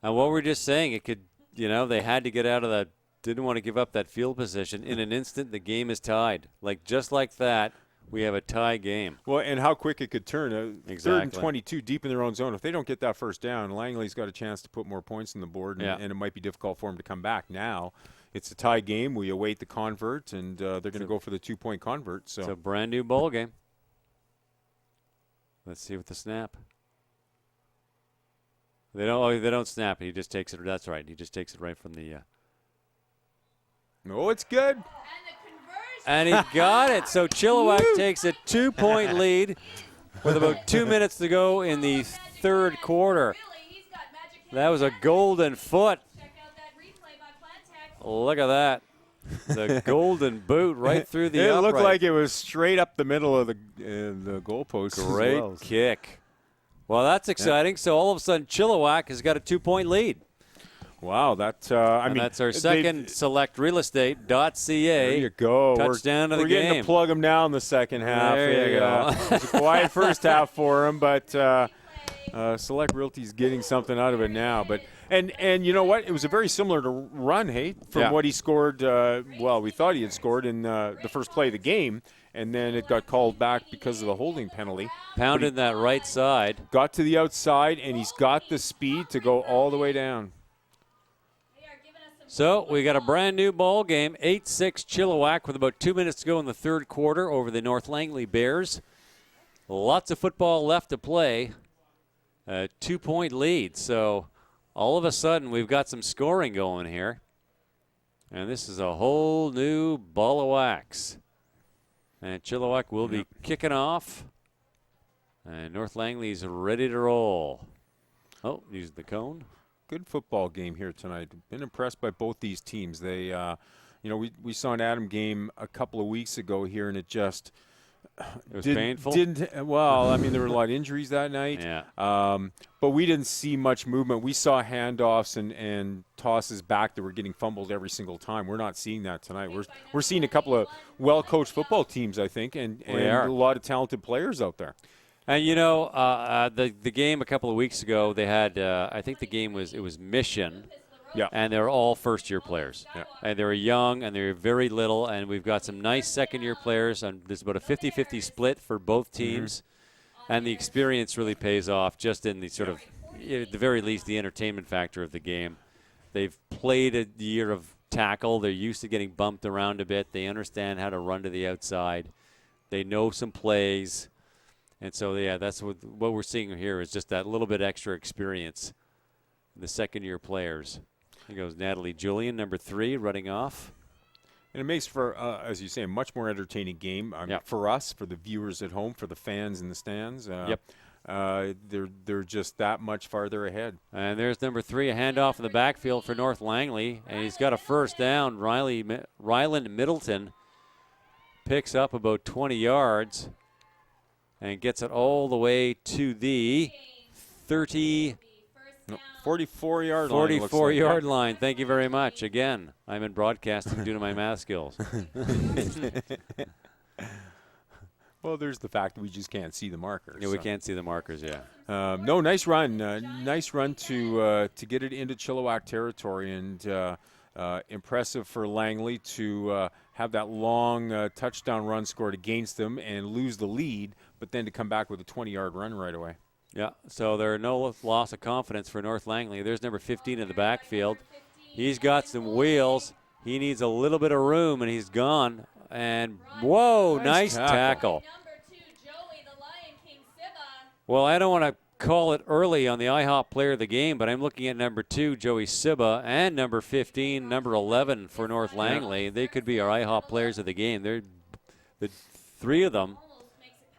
F: And what we're just saying, it could, they had to get out of that, didn't want to give up that field position. In an instant, the game is tied. Just like that, we have a tie game.
E: Well, and how quick it could turn.
F: Exactly.
E: 3rd and 22 deep in their own zone. If they don't get that 1st down, Langley's got a chance to put more points on the board, and it might be difficult for him to come back. Now, it's a tie game. We await the convert, and they're going to go for the 2-point convert. So
F: it's a brand-new ball game. Let's see with the snap. They don't snap it. He just takes it. That's right. He just takes it right from the.
E: Oh, it's good.
F: And he got it. So Chilliwack takes a 2-point lead with about 2 minutes to go in the third quarter. That was a golden foot. Look at that. The golden boot right through the
E: It
F: upright.
E: looked like it was straight up the middle of the goalpost.
F: Great
E: as well.
F: kick. Well, that's exciting. So all of a sudden, Chilliwack has got a 2-point lead.
E: Wow, that
F: And that's our second select realestate.ca.
E: There you go.
F: Touchdown to the
E: We're getting
F: game.
E: to plug them now in the second half.
F: There you go.
E: It was a quiet first half for them, but Select Realty's getting something out of it now. But and you know what? It was a very similar to run, hey, from what he scored. Well, we thought he had scored in the first play of the game, and then it got called back because of the holding penalty.
F: Pounded that right side.
E: Got to the outside, and he's got the speed to go all the way down.
F: So we got a brand new ball game, 8-6 Chilliwack with about 2 minutes to go in the third quarter over the North Langley Bears. Lots of football left to play. A 2-point lead. So all of a sudden we've got some scoring going here. And this is a whole new ball of wax. And Chilliwack will be kicking off. And North Langley's ready to roll. Oh, use the cone.
E: Good football game here tonight. Been impressed by both these teams. They, we saw an Adam game a couple of weeks ago here, and it just
F: was painful.
E: Well, I mean, there were a lot of injuries that night.
F: Yeah.
E: But we didn't see much movement. We saw handoffs and tosses back that were getting fumbled every single time. We're not seeing that tonight. We're seeing a couple of well-coached football teams, I think, and a lot of talented players out there.
F: And the game a couple of weeks ago, they had I think the game was Mission, and they're all first-year players, and they were young and they were very little, and we've got some nice second-year players, and there's about a 50-50 split for both teams, and the experience really pays off just in the sort of, at the very least, the entertainment factor of the game. They've played a year of tackle. They're used to getting bumped around a bit. They understand how to run to the outside. They know some plays. And so, that's what we're seeing here is just that little bit extra experience. The second-year players. Here goes Natalie Julian, number 3, running off.
E: And it makes for, as you say, a much more entertaining game for us, for the viewers at home, for the fans in the stands. They're just that much farther ahead.
F: And there's number 3, a handoff in the backfield for North Langley. And he's got a first down. Ryland Middleton picks up about 20 yards. And gets it all the way to the
E: 44-yard line.
F: 44-yard line. Thank you very much. Again, I'm in broadcasting due to my math skills.
E: Well, there's the fact that we just can't see the markers.
F: Yeah, we can't see the markers,
E: No, nice run. Nice run to get it into Chilliwack territory, and impressive for Langley to have that long touchdown run scored against them and lose the lead, but then to come back with a 20-yard run right away.
F: Yeah, so there are no loss of confidence for North Langley. There's number 15 in the backfield. He's got some wheels. He needs a little bit of room, and he's gone. And, whoa, nice tackle. Well, I don't want to call it early on the IHOP player of the game, but I'm looking at number 2, Joey Sibba, and number 15, number 11 for North Langley. They could be our IHOP players of the game. They're the 3 of them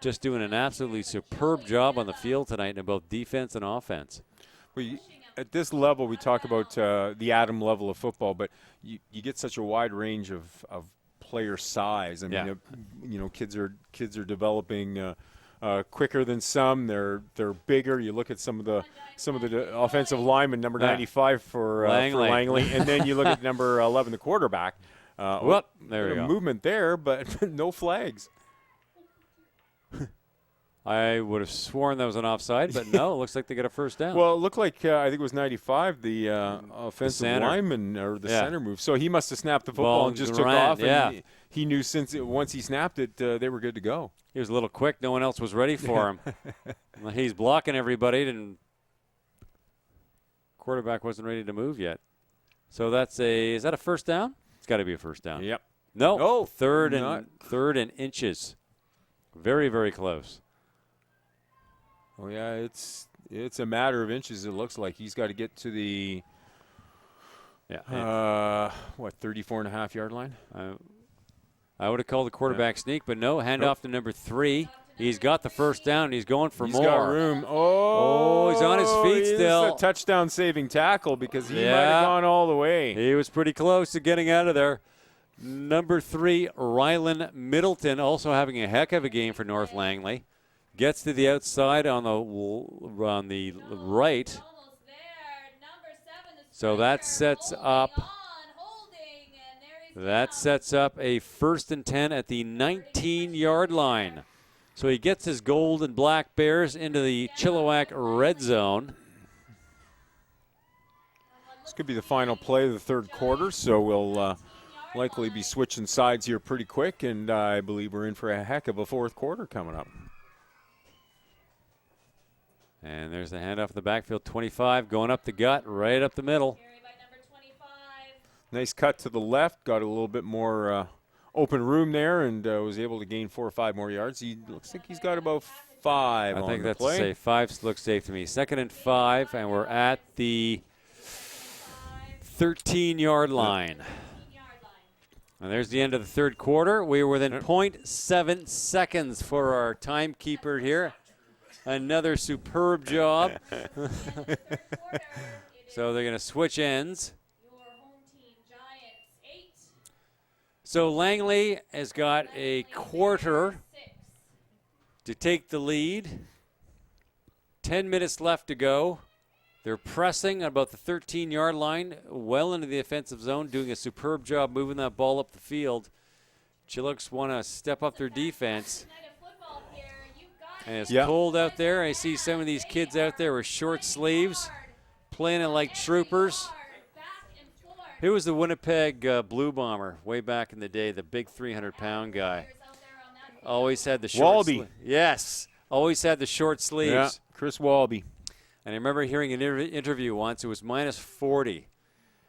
F: just doing an absolutely superb job on the field tonight in both defense and offense.
E: At this level, we talk about the Adam level of football, but you get such a wide range of player size. I mean, kids are developing quicker than some. They're bigger. You look at some of the offensive linemen, number 95 for Langley, and then you look at number 11, the quarterback.
F: There we go.
E: Movement there, but no flags.
F: I would have sworn that was an offside, but no, it looks like they got a first down.
E: Well, it looked like, I think it was 95, the offensive lineman or the center move. So he must have snapped the football and just took off. And he knew once he snapped it, they were good to go.
F: He was a little quick. No one else was ready for him. He's blocking everybody, and quarterback wasn't ready to move yet. So is that a first down? It's got to be a first down.
E: Yep.
F: No, third and inches. Very, very close.
E: Oh yeah, it's It's a matter of inches, it looks like. He's got to get to the, 34.5-yard line?
F: I would have called the quarterback sneak, but no, handoff to number 3. He's got the first down. He's going for more.
E: He's got room.
F: He's on his feet still.
E: It's a touchdown-saving tackle because he might have gone all the way.
F: He was pretty close to getting out of there. Number 3, Rylan Middleton, also having a heck of a game for North Langley. Gets to the outside on the right. So that sets up a 1st and 10 at the 19-yard line. So he gets his gold and black Bears into the Chilliwack red zone.
E: This could be the final play of the third quarter, so we'll likely be switching sides here pretty quick, and I believe we're in for a heck of a fourth quarter coming up.
F: And there's the handoff in the backfield, 25, going up the gut, right up the middle.
E: Nice cut to the left, got a little bit more open room there, and was able to gain 4 or 5 more yards. He looks like he's got about 5 on the play.
F: I think that's safe. 5 looks safe to me. 2nd and 5, and we're at the 13-yard line. And there's the end of the third quarter. We were within 0.7 seconds for our timekeeper here. Another superb job. So they're going to switch ends. So Langley has got a quarter to take the lead. 10 minutes left to go. They're pressing about the 13-yard line, well into the offensive zone, doing a superb job moving that ball up the field. Chillicks want to step up their defense. And it's cold out there. I see some of these kids out there with short sleeves, playing it like troopers. Who was the Winnipeg Blue Bomber way back in the day, the big 300-pound guy? Always had the short sleeves. Yes, always had the short sleeves.
E: Yeah, Chris Walby.
F: And I remember hearing an interview once. It was minus 40.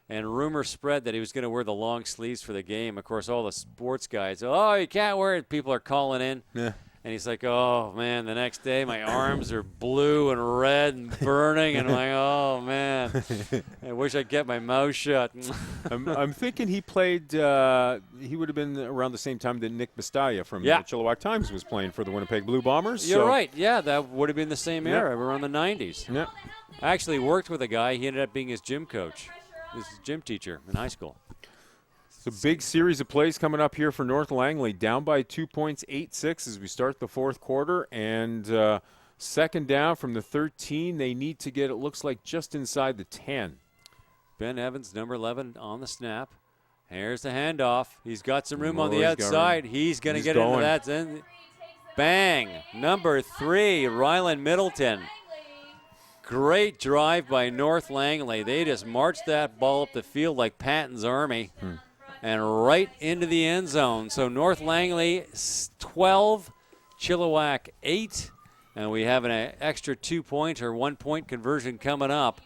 F: And rumor spread that he was going to wear the long sleeves for the game. Of course, all the sports guys, you can't wear it. People are calling in.
E: Yeah.
F: And he's like, oh, man, the next day my arms are blue and red and burning. And I'm like, oh, man, I wish I'd get my mouth shut.
E: I'm thinking he played, he would have been around the same time that Nick Bastaya from the Chilliwack Times was playing for the Winnipeg Blue Bombers.
F: You're right. Yeah, that would have been the same era, around the 90s.
E: Yeah.
F: I actually worked with a guy. He ended up being his gym coach, his gym teacher in high school.
E: It's a big series of plays coming up here for North Langley, down by 2 points, 8-6 as we start the fourth quarter. And second down from the 13. They need to get, it looks like, just inside the 10.
F: Ben Evans, number 11, on the snap. Here's the handoff. He's got some room on the outside. He's going to get into that. Bang. Number 3, Rylan Middleton. Great drive by North Langley. They just marched that ball up the field like Patton's Army. And right into the end zone. So North Langley 12, Chilliwack 8, and we have an extra 2-point or 1-point conversion coming up.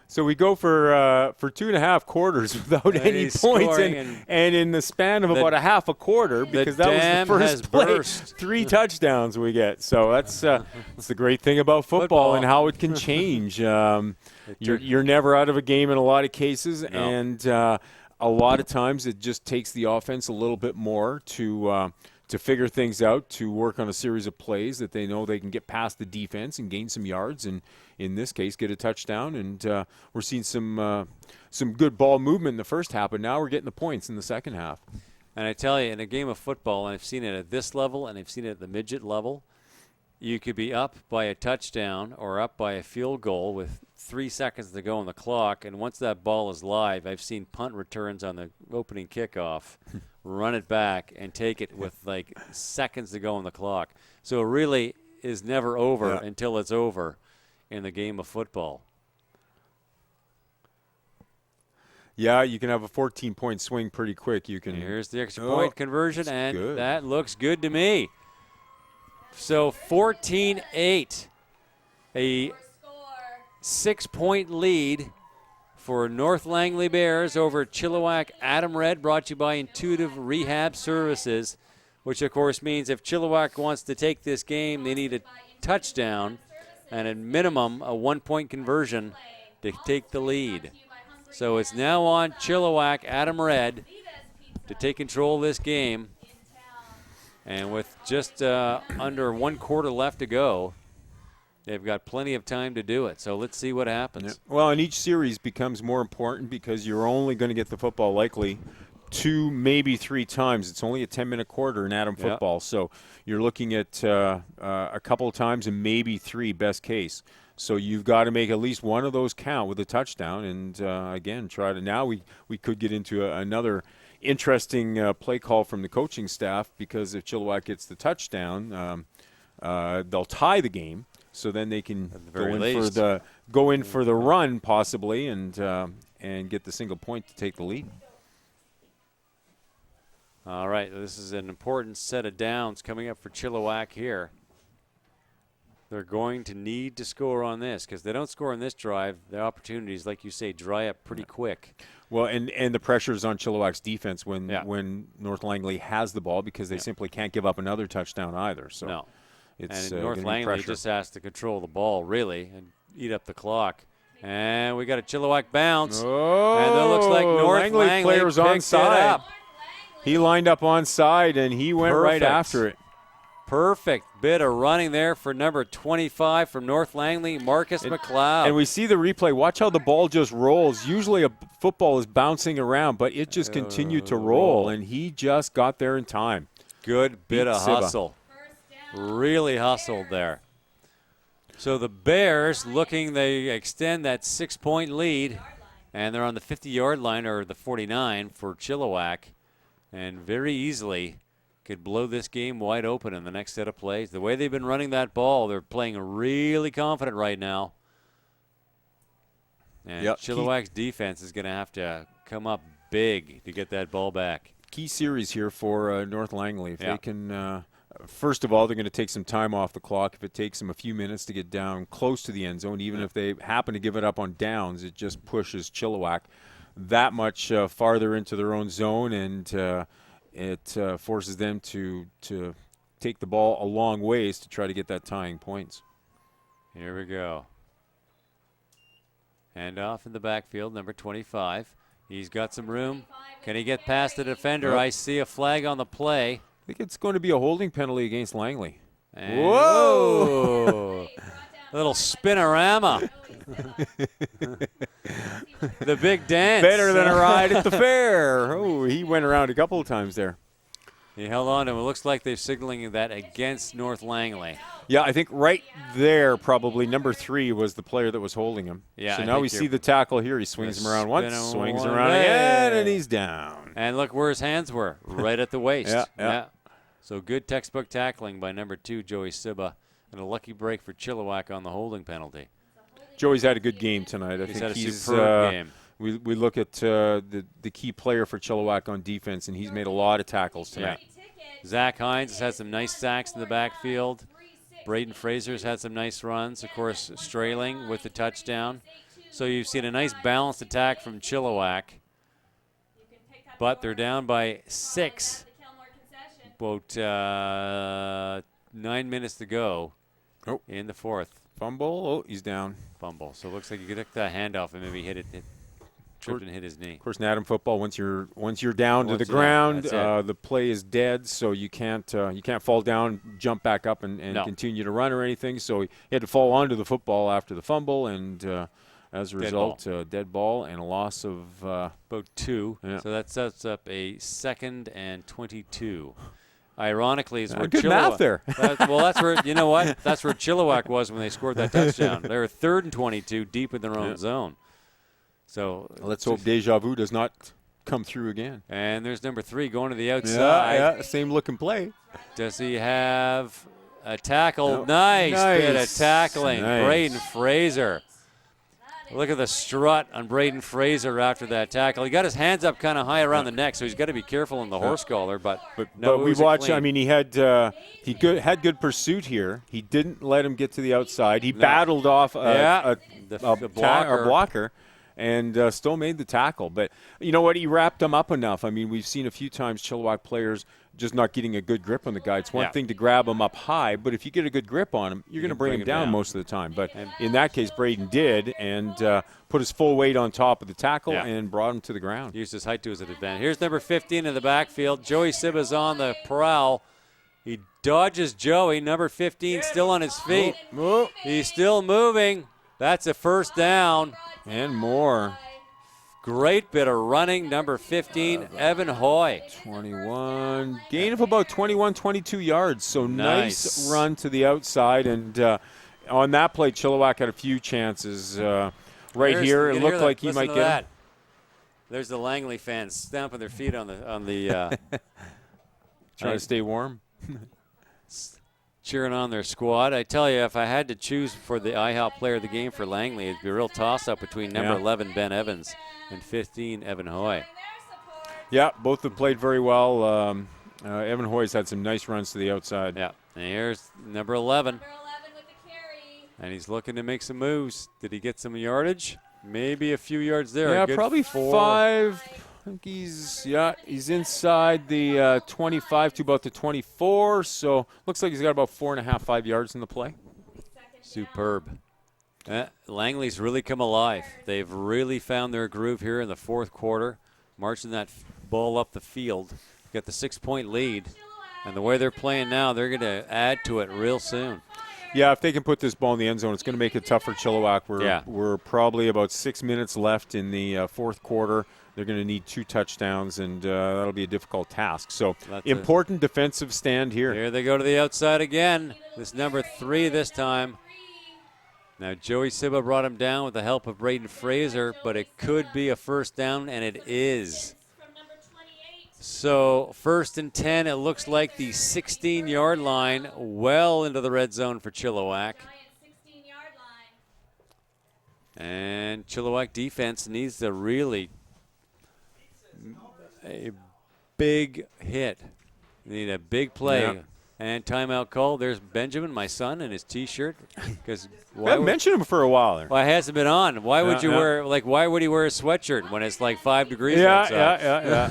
E: So we go for 2.5 quarters without any points, and in the span of about a half a quarter, because that was the first play, 3 touchdowns we get. So that's the great thing about football and how it can change. You're never out of a game in a lot of cases, and a lot of times it just takes the offense a little bit more to figure things out, to work on a series of plays that they know they can get past the defense and gain some yards, and in this case get a touchdown. And we're seeing some good ball movement in the first half, but now we're getting the points in the second half.
F: And I tell you, in a game of football, and I've seen it at this level and I've seen it at the midget level, you could be up by a touchdown or up by a field goal with 3 seconds to go on the clock, and once that ball is live, I've seen punt returns on the opening kickoff, run it back, and take it with like seconds to go on the clock. So it really is never over until it's over in the game of football.
E: Yeah, you can have a 14-point swing pretty quick. You can.
F: Here's the extra point conversion, and that looks good to me. So 14-8, a 6-point lead for North Langley Bears over Chilliwack Adam Red, brought to you by Intuitive Rehab Services, which of course means if Chilliwack wants to take this game, they need a touchdown. and at minimum a 1-point conversion to take the lead. So it's now on Chilliwack, Adam Red, to take control of this game. And with just under 1/4 left to go, they've got plenty of time to do it. So let's see what happens.
E: Yeah. Well, and each series becomes more important because you're only going to get the football likely 2, maybe 3 times. It's only a 10-minute quarter in Adam football. So you're looking at a couple of times and maybe 3 best case. So you've got to make at least one of those count with a touchdown. And, again, try to – now we could get into another – interesting play call from the coaching staff, because if Chilliwack gets the touchdown, they'll tie the game. So then they can go in for the run possibly and get the single point to take the lead.
F: All right, this is an important set of downs coming up for Chilliwack here. They're going to need to score on this, because they don't score on this drive, the opportunities, like you say, dry up pretty quick.
E: Well, and the pressure is on Chilliwack's defense when North Langley has the ball, because they simply can't give up another touchdown either. So
F: no.
E: It's
F: and North Langley just has to control the ball, really, and eat up the clock. And we got a Chilliwack bounce.
E: Oh,
F: and it looks like North Langley
E: player's onside. He lined up onside, and he went right after it.
F: Perfect bit of running there for number 25 from North Langley, Marcus McLeod.
E: And we see the replay. Watch how the ball just rolls. Usually a football is bouncing around, but it just continued to roll, and he just got there in time.
F: Good bit of hustle. Really hustled there. So the Bears they extend that 6-point lead, and they're on the 50-yard line, or the 49 for Chilliwack, and very easily could blow this game wide open in the next set of plays. The way they've been running that ball, they're playing really confident right now. And Chilliwack's defense is going to have to come up big to get that ball back.
E: Key series here for North Langley. If they can, first of all, they're going to take some time off the clock. If it takes them a few minutes to get down close to the end zone, even if they happen to give it up on downs, it just pushes Chilliwack that much farther into their own zone, and it forces them to take the ball a long ways to try to get that tying points.
F: Here we go. Hand off in the backfield, number 25. He's got some room. Can he get past the defender? I see a flag on the play.
E: I think it's going to be a holding penalty against Langley.
F: And whoa! Little spinorama. The big dance.
E: Better than a ride at the fair. Oh, he went around a couple of times there.
F: He held on to him. It looks like they're signaling that against North Langley.
E: Yeah, I think right there probably number 3 was the player that was holding him.
F: Yeah.
E: So now we see the tackle here. He swings him around once, swings him around again, and he's down.
F: And look where his hands were, right at the waist.
E: Yeah.
F: So good textbook tackling by number 2, Joey Sibba, and a lucky break for Chilliwack on the holding penalty.
E: Joey's had a good game tonight. I
F: He's
E: think
F: had a superb game.
E: We look at the key player for Chilliwack on defense, and he's made a lot of tackles tonight.
F: Yeah. Zach Hines has had some nice sacks in the backfield. Braden Fraser's had some nice runs. Of course, Strayling with the touchdown. So you've seen a nice balanced attack from Chilliwack. But they're down by 6. About 9 minutes to go in the fourth.
E: Fumble. Oh, he's down.
F: Fumble. So it looks like he took that handoff and maybe tripped and hit his knee.
E: Of course, in Adam football, once you're down to the ground, the play is dead. So you can't fall down, jump back up, and continue to run or anything. So he had to fall onto the football after the fumble, and as a result, dead ball and a loss of
F: about 2. Yeah. So that sets up a 2nd and 22. Ironically, is where
E: good math there.
F: That's where that's where Chilliwack was when they scored that touchdown. They were 3rd and 22, deep in their own zone. So
E: let's hope deja vu does not come through again.
F: And there's number 3 going to the outside.
E: Yeah, same looking play.
F: Does he have a tackle? No. Nice bit of tackling. Nice. Braden Fraser. Look at the strut on Braden Fraser after that tackle. He got his hands up kind of high around the neck, so he's got to be careful in the horse collar. But
E: we watched. I mean, he had good pursuit here. He didn't let him get to the outside. He battled off a blocker, and still made the tackle. But you know what? He wrapped him up enough. I mean, we've seen a few times Chilliwack players just not getting a good grip on the guy. It's one thing to grab him up high, but if you get a good grip on him, you're going to bring him down most of the time. But in that case, Braden did, and put his full weight on top of the tackle and brought him to the ground.
F: Used his height to his advantage. Here's number 15 in the backfield. Joey Siba's on the prowl. He dodges Joey. Number 15 still on his feet. He's still moving. That's a first down.
E: And more.
F: Great bit of running. Number 15, Evan Hoy.
E: 21. Gain of about 21, 22 yards. So nice run to the outside. And on that play, Chilliwack had a few chances here. It looked like he might get
F: that. There's the Langley fans stamping their feet on the
E: trying to stay warm.
F: Cheering on their squad. I tell you, if I had to choose for the IHOP player of the game for Langley, it'd be a real toss-up between number 11, Ben Evans, and 15, Evan Hoy.
E: Yeah, both have played very well. Evan Hoy's had some nice runs to the outside.
F: Yeah, and here's number 11. And he's looking to make some moves. Did he get some yardage? Maybe a few yards there.
E: Yeah, probably 5. I think he's inside the 25 to about the 24. So looks like he's got about 4.5, 5 yards in the play.
F: Superb. Langley's really come alive. They've really found their groove here in the fourth quarter, marching that ball up the field. Got the 6-point lead. And the way they're playing now, they're going to add to it real soon.
E: Yeah, if they can put this ball in the end zone, it's going to make it tough for Chilliwack. We're probably about 6 minutes left in the fourth quarter. They're going to need 2 touchdowns, and that'll be a difficult task. So important defensive stand here.
F: Here they go to the outside again. This number 3 this time. Now Joey Siba brought him down with the help of Braden Fraser, but it could be a first down, and it is. So 1st and 10, it looks like the 16-yard line, well into the red zone for Chilliwack. And Chilliwack defense needs to really a big hit. They need a big play.
E: Yeah.
F: And timeout call. There's Benjamin, my son, in his T-shirt. Because
E: I haven't mentioned him for a while there.
F: Why hasn't been on? Why would you wear why would he wear a sweatshirt when it's like 5 degrees outside?
E: Yeah.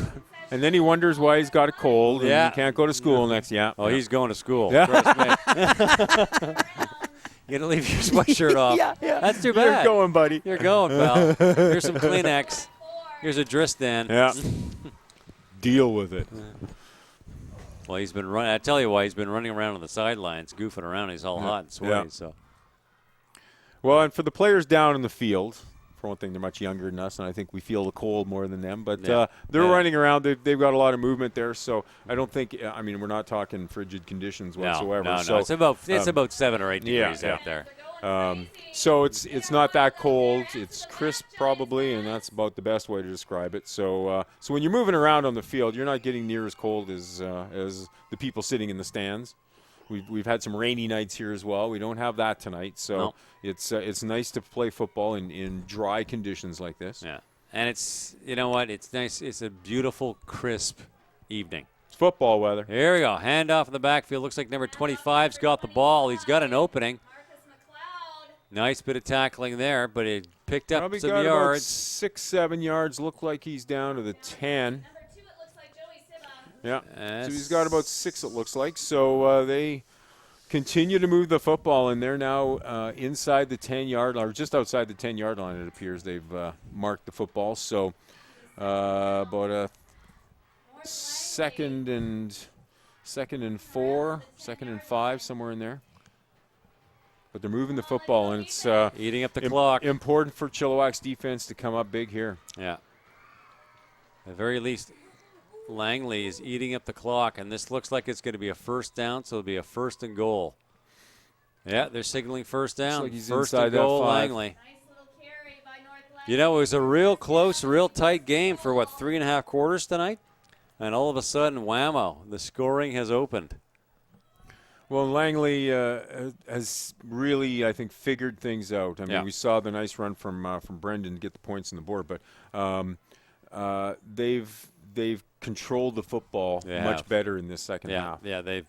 E: And then he wonders why he's got a cold and he can't go to school next.
F: Oh, he's going to school. Yeah. You gotta leave your sweatshirt off.
E: Yeah.
F: That's too bad.
E: You're going, buddy.
F: You're going, pal. Here's some Kleenex. Here's a Dristan.
E: Yeah. Deal with it.
F: Well, he's been running. I tell you why, he's been running around on the sidelines, goofing around. He's all hot and sweaty. So.
E: Well, and for the players down in the field, for one thing, they're much younger than us, and I think we feel the cold more than them. But they're running around. They've got a lot of movement there, so I don't think. I mean, we're not talking frigid conditions whatsoever.
F: No.
E: So,
F: it's about 7 or 8 degrees out there.
E: So it's not that cold. It's crisp probably, and that's about the best way to describe it. So when you're moving around on the field, you're not getting near as cold as the people sitting in the stands. We've had some rainy nights here as well. We don't have that tonight, so it's nice to play football in dry conditions like this.
F: Yeah, and it's it's nice. It's a beautiful, crisp evening.
E: It's football weather.
F: Here we go. Handoff in the backfield. Looks like number 25's got the ball. He's got an opening. Nice bit of tackling there, but it picked up some
E: got
F: yards.
E: About 6, 7 yards. Looked like he's down to the 10. Yeah, so he's got about 6, it looks like. So they continue to move the football, and they're now inside the 10-yard line, or just outside the 10-yard line, it appears. They've marked the football. So about a second and 4, 2nd and 5, somewhere in there. But they're moving the football, and it's
F: eating up the clock.
E: Important for Chilliwack's defense to come up big here.
F: Yeah. At the very least, Langley is eating up the clock, and this looks like it's going to be a first down, so it'll be a 1st and goal. Yeah, they're signaling first down.
E: Looks like he's
F: first
E: inside
F: and goal,
E: that 5.
F: Langley. You know, it was a real close, real tight game for, 3.5 quarters tonight? And all of a sudden, whammo, the scoring has opened.
E: Well, Langley has really, I think, figured things out. I mean, we saw the nice run from Brendan to get the points on the board, but they've controlled the football much better in this second half.
F: Yeah, they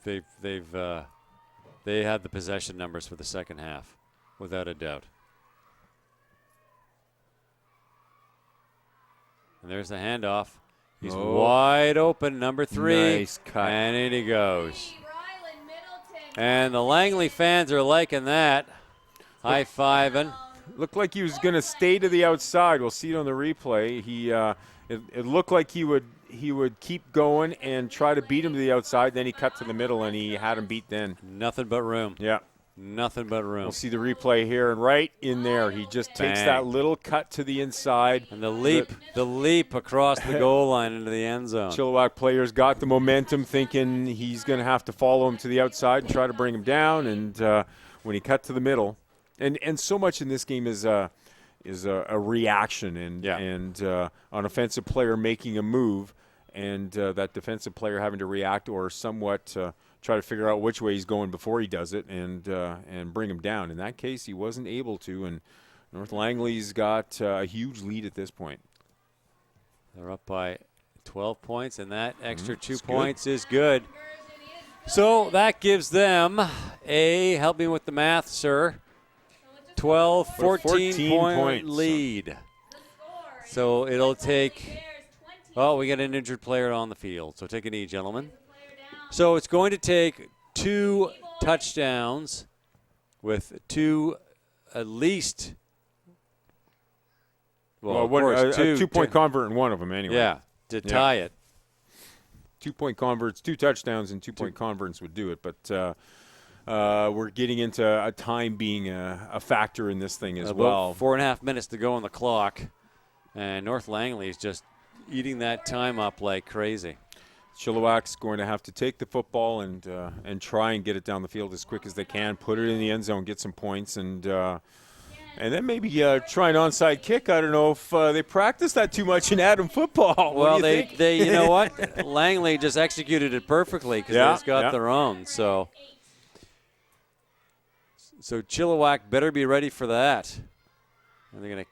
F: had the possession numbers for the second half, without a doubt. And there's the handoff. He's
E: Oh.
F: wide open, number 3.
E: Nice cut.
F: And in he goes. And the Langley fans are liking that. High-fiving.
E: Looked like he was going to stay to the outside. We'll see it on the replay. It looked like he would keep going and try to beat him to the outside. Then he cut to the middle, and he had him beat then.
F: Nothing but room.
E: Yeah.
F: Nothing but room.
E: We'll see the replay here, and right in there, he just takes
F: Bang.
E: that little cut to the inside.
F: And the leap across the goal line into the end zone.
E: Chilliwack players got the momentum, thinking he's going to have to follow him to the outside and try to bring him down. And when he cut to the middle, and so much in this game is a reaction and an offensive player making a move, and that defensive player having to react or somewhat try to figure out which way he's going before he does it and bring him down. In that case, he wasn't able to, and North Langley's got a huge lead at this point.
F: They're up by 12 points, and that extra 2 points is good. So that gives them help me with the math, sir, 12, 14-point lead. So it'll take, we got an injured player on the field, so take a knee, gentlemen. So it's going to take 2 touchdowns with 2 at least. Well, of course,
E: a 2-point convert in one of them anyway.
F: Yeah, to tie it.
E: 2-point converts, 2 touchdowns and 2-point converts would do it. But we're getting into a time being a factor in this thing as well.
F: 4.5 minutes to go on the clock, and North Langley is just eating that time up like crazy.
E: Chilliwack's going to have to take the football and try and get it down the field as quick as they can, put it in the end zone, get some points, and then maybe try an onside kick. I don't know if they practice that too much in Adam football.
F: Well,
E: think?
F: they you know what? Langley just executed it perfectly because they just got their own. So Chilliwack better be ready for that. And they're going to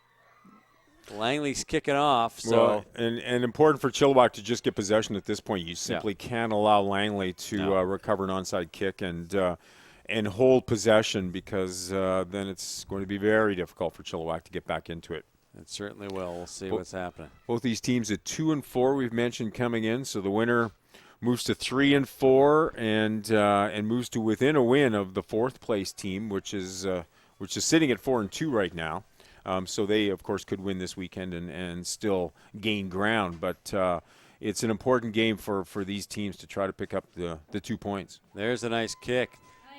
F: Langley's kicking off. So
E: well, and important for Chilliwack to just get possession at this point. You simply can't allow Langley to recover an onside kick and hold possession, because then it's going to be very difficult for Chilliwack to get back into it.
F: It certainly will. We'll see what's happening.
E: Both these teams at 2-4 we've mentioned coming in, so the winner moves to 3-4 and moves to within a win of the 4th place team, which is sitting at 4-2 right now. So they, of course, could win this weekend and still gain ground. But it's an important game for these teams to try to pick up the 2 points.
F: There's a nice kick.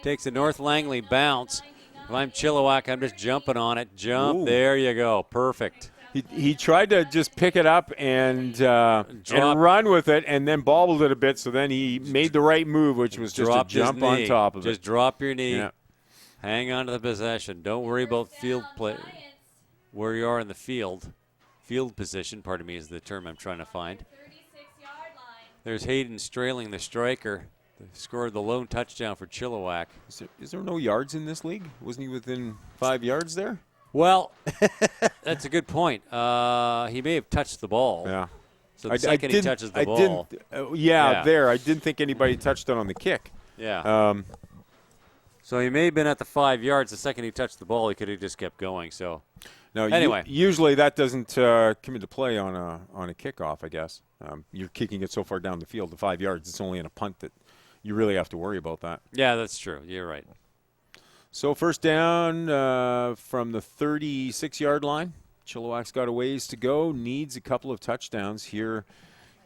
F: Takes a North Langley bounce. If I'm Chilliwack, I'm just jumping on it. Jump.
E: Ooh.
F: There you go. Perfect.
E: He tried to just pick it up and run with it, and then bobbled it a bit. So then he made the right move, which was just a jump on top of it.
F: Just drop your knee.
E: Yeah.
F: Hang on to the possession. Don't worry about field play. Where you are in the field. Field position, pardon me, is the term I'm trying to find. There's Hayden Strailing, the striker. Scored the lone touchdown for Chilliwack.
E: Is there no yards in this league? Wasn't he within 5 yards there?
F: Well, that's a good point. He may have touched the ball.
E: Yeah.
F: So the second he touches the ball.
E: There. I didn't think anybody touched it on the kick.
F: Yeah. So he may have been at the 5 yards. The second he touched the ball, he could have just kept going. So
E: no.
F: Anyway.
E: Usually that doesn't come into play on a kickoff, I guess. You're kicking it so far down the field, the 5 yards. It's only in a punt that you really have to worry about that.
F: Yeah, that's true. You're right.
E: So first down from the 36-yard line. Chilliwack's got a ways to go. Needs a couple of touchdowns here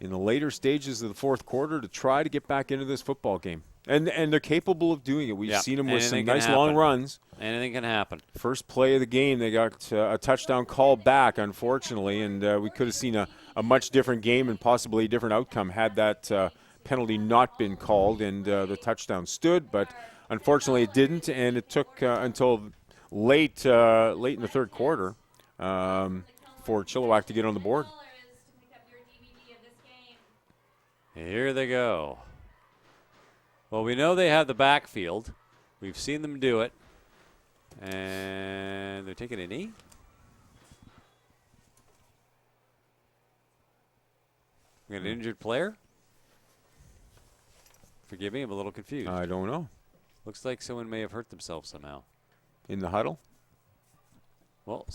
E: in the later stages of the fourth quarter to try to get back into this football game. And they're capable of doing it. We've seen them with some nice long runs.
F: Anything can happen.
E: First play of the game, they got a touchdown call back, unfortunately, and we could have seen a much different game and possibly a different outcome had that penalty not been called and the touchdown stood. But unfortunately, it didn't, and it took until late in the third quarter for Chilliwack to get on the board.
F: Here they go. Well, we know they have the backfield. We've seen them do it. And they're taking a knee. We got an injured player. Forgive me, I'm a little confused.
E: I don't know.
F: Looks like someone may have hurt themselves somehow.
E: In the huddle?
F: Well,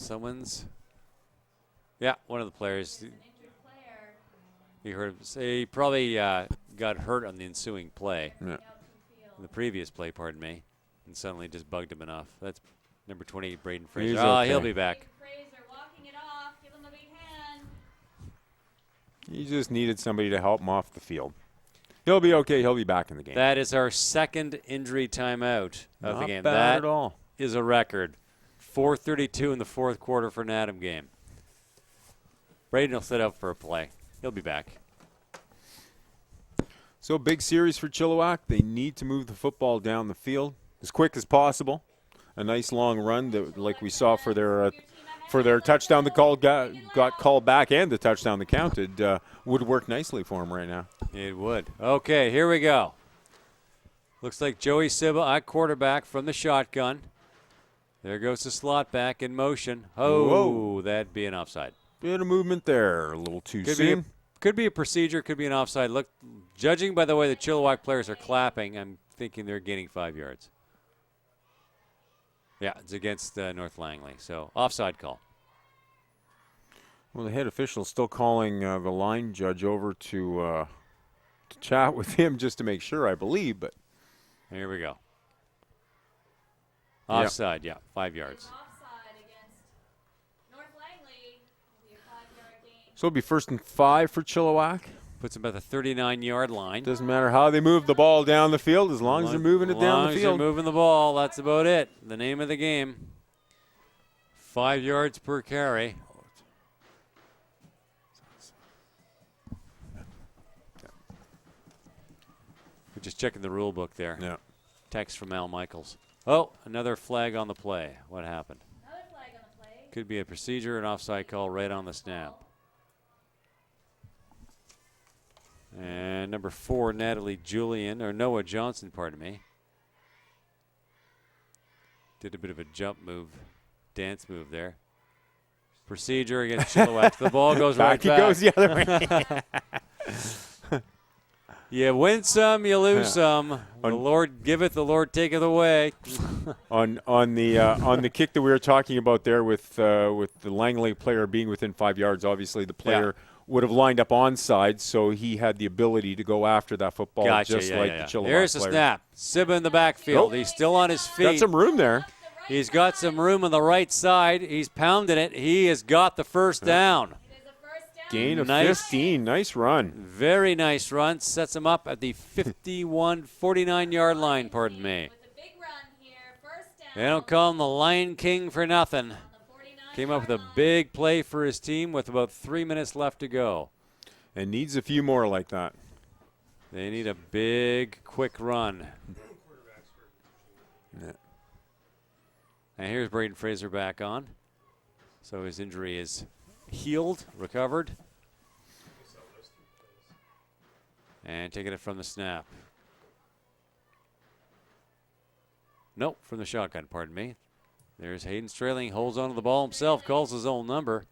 F: one of the players. He probably got hurt on the ensuing play.
E: Yeah.
F: The previous play, pardon me, and suddenly just bugged him enough. That's number 28, Braden Fraser.
E: He's
F: He'll
E: okay.
F: be back.
B: Fraser walking it off. Give him a big hand.
E: He just needed somebody to help him off the field. He'll be okay. He'll be back in the game.
F: That is our second injury timeout of the
E: Not
F: game.
E: bad
F: That
E: at all.
F: is a record. 4:32 in the fourth quarter for an Adam game. Braden will sit out for a play. He'll be back.
E: So big series for Chilliwack. They need to move the football down the field as quick as possible. A nice long run that, like we saw for their touchdown, the call got called back, and the touchdown that counted would work nicely for him right now.
F: It would. Okay, here we go. Looks like Joey Sibba at quarterback from the shotgun. There goes the slot back in motion. Oh,
E: Whoa.
F: that'd be an offside.
E: Bit of movement there, a little too soon.
F: Could be a procedure, could be an offside. Look, judging by the way the Chilliwack players are clapping, I'm thinking they're gaining 5 yards. Yeah, it's against North Langley, so offside call.
E: Well, the head official is still calling the line judge over to chat with him just to make sure, I believe. But
F: Here we go.
E: Yep.
F: Offside, yeah, 5 yards.
B: Offside against North Langley. Will be a 5-yard gain.
E: so it'll be 1st and 5 for Chilliwack.
F: Puts him at the 39-yard line.
E: Doesn't matter how they move the ball down the field, as long as they're moving it down the
F: As long as
E: field.
F: they're moving the ball, that's about it. The name of the game. 5 yards per carry. We're just checking the rule book there.
E: Yeah.
F: Text from Al Michaels. Oh, another flag on the play. What happened?
B: Another flag on the play.
F: Could be a procedure, an offside call right on the snap. And number 4, Noah Johnson, pardon me. Did a bit of a jump move, dance move there. Procedure against Chilliwack. The ball goes right
E: Back he
F: back.
E: goes the other way.
F: You win some, you lose some. The Lord giveth, the Lord taketh away.
E: on the kick that we were talking about there with the Langley player being within 5 yards, obviously the player would have lined up onside, so he had the ability to go after that football
F: Gotcha,
E: just like the Chilliwack
F: Here's the
E: player.
F: snap. Sibba in the backfield.
E: Oh.
F: He's still on his feet.
E: Got some room there.
F: He's got some room on the right side. He's pounding it. He has got the first down.
B: It is a first down.
E: Gain of
F: Nice.
E: 15. Nice run.
F: Very nice run. Sets him up at the 49-yard line, pardon me.
B: With a big run here. First down.
F: They don't call him the Lion King for nothing.
B: On the 49
F: Came up with a
B: line.
F: big play for his team with about 3 minutes left to go.
E: And needs a few more like that.
F: They need a big, quick run.
E: Yeah.
F: And here's Braden Fraser back on. So his injury is healed, recovered. And taking it from the snap. Nope, from the shotgun, pardon me. There's Hayden Strailing, holds onto the ball himself, calls his own number,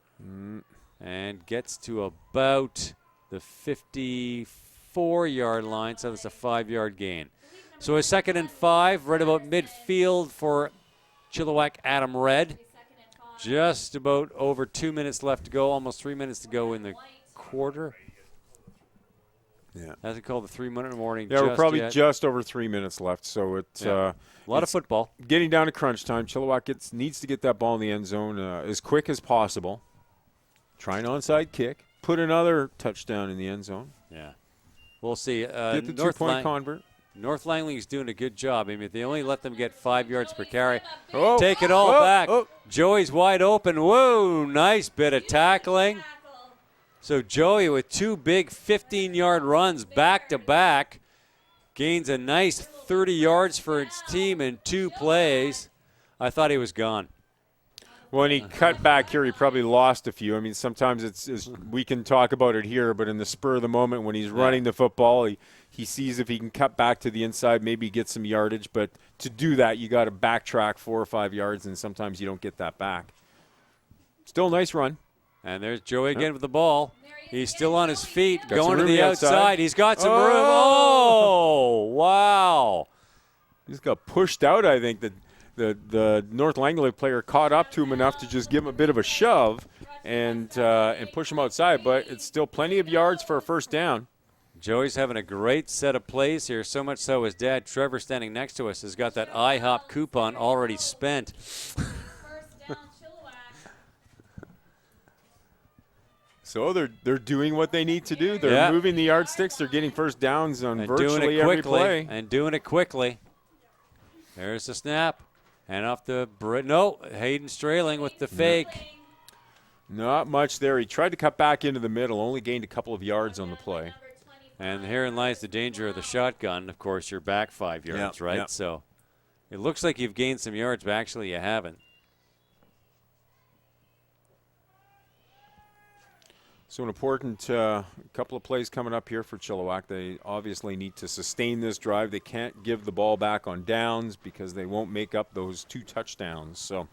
F: and gets to about the 54-yard line, so that's a 5-yard gain. So a 2nd and 5, right about midfield for Chilliwack Adam Red. Just about over 2 minutes left to go, almost 3 minutes to go in the quarter.
E: Yeah.
F: Hasn't called the 3-minute warning
E: Yeah, we're probably
F: yet.
E: just over 3 minutes left, so it's
F: Yeah. A lot of
E: it's
F: football.
E: getting down to crunch time. Chilliwack needs to get that ball in the end zone as quick as possible. Try an onside kick. Put another touchdown in the end zone.
F: Yeah. We'll see.
E: Get the two-point convert.
F: North Langley is doing a good job. I mean, if they only let them get 5 yards per carry,
E: Oh,
F: take it all
E: oh,
F: back.
E: oh.
F: Joey's wide open. Whoa, nice bit of tackling. So Joey with 2 big 15-yard runs back-to-back gains a nice 30 yards for its team in 2 plays. I thought he was gone.
E: When he cut back here, he probably lost a few. I mean, sometimes it's we can talk about it here, but in the spur of the moment when he's running the football, he sees if he can cut back to the inside, maybe get some yardage. But to do that, you got to backtrack 4 or 5 yards, and sometimes you don't get that back. Still a nice run.
F: And there's Joey again with the ball. He's still on his feet,
E: Got
F: going
E: some
F: to
E: room
F: the
E: outside.
F: outside. He's got some room.
E: Oh!
F: Oh, wow.
E: He just got pushed out, I think. The North Langley player caught up to him enough to just give him a bit of a shove, and push them outside. But it's still plenty of yards for a first down.
F: Joey's having a great set of plays here, so much so his dad, Trevor, standing next to us, has got that IHOP coupon already spent.
E: So they're doing what they need to do. They're moving the yardsticks. They're getting first downs on virtually every play.
F: And doing it quickly. There's the snap. And off the no, Hayden Strailing with the fake.
E: Not much there. He tried to cut back into the middle, only gained a couple of yards on the play.
F: And herein lies the danger of the shotgun. Of course, you're back 5 yards, right?
E: Yep.
F: So it looks like you've gained some yards, but actually you haven't.
E: So an important couple of plays coming up here for Chilliwack. They obviously need to sustain this drive. They can't give the ball back on downs because they won't make up those 2 touchdowns. So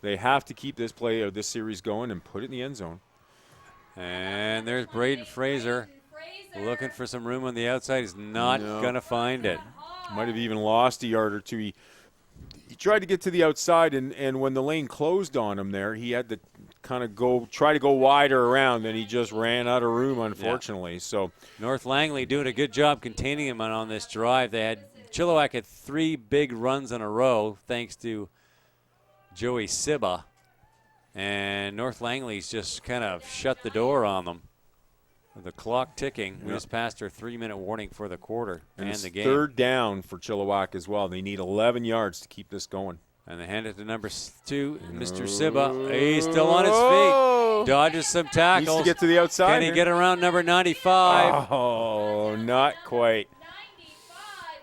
E: they have to keep this play or this series going and put it in the end zone.
F: And there's Braden Fraser looking for some room on the outside. He's not going to find it.
E: Might have even lost a yard or two. He tried to get to the outside, and when the lane closed on him there, he had to kind of try to go wider around, and he just ran out of room, unfortunately.
F: Yeah.
E: So
F: North Langley doing a good job containing him on this drive. Chilliwack had 3 big runs in a row thanks to Joey Sibba, and North Langley's just kind of shut the door on them. The clock ticking. We just passed our 3-minute warning for the quarter and the game.
E: Third down for Chilliwack as well. They need 11 yards to keep this going.
F: And they hand it to number 2, Mr. Sibba. He's still on his feet. Dodges some tackles.
E: Needs to get to the outside.
F: Can he get around number 95?
E: Oh, not quite.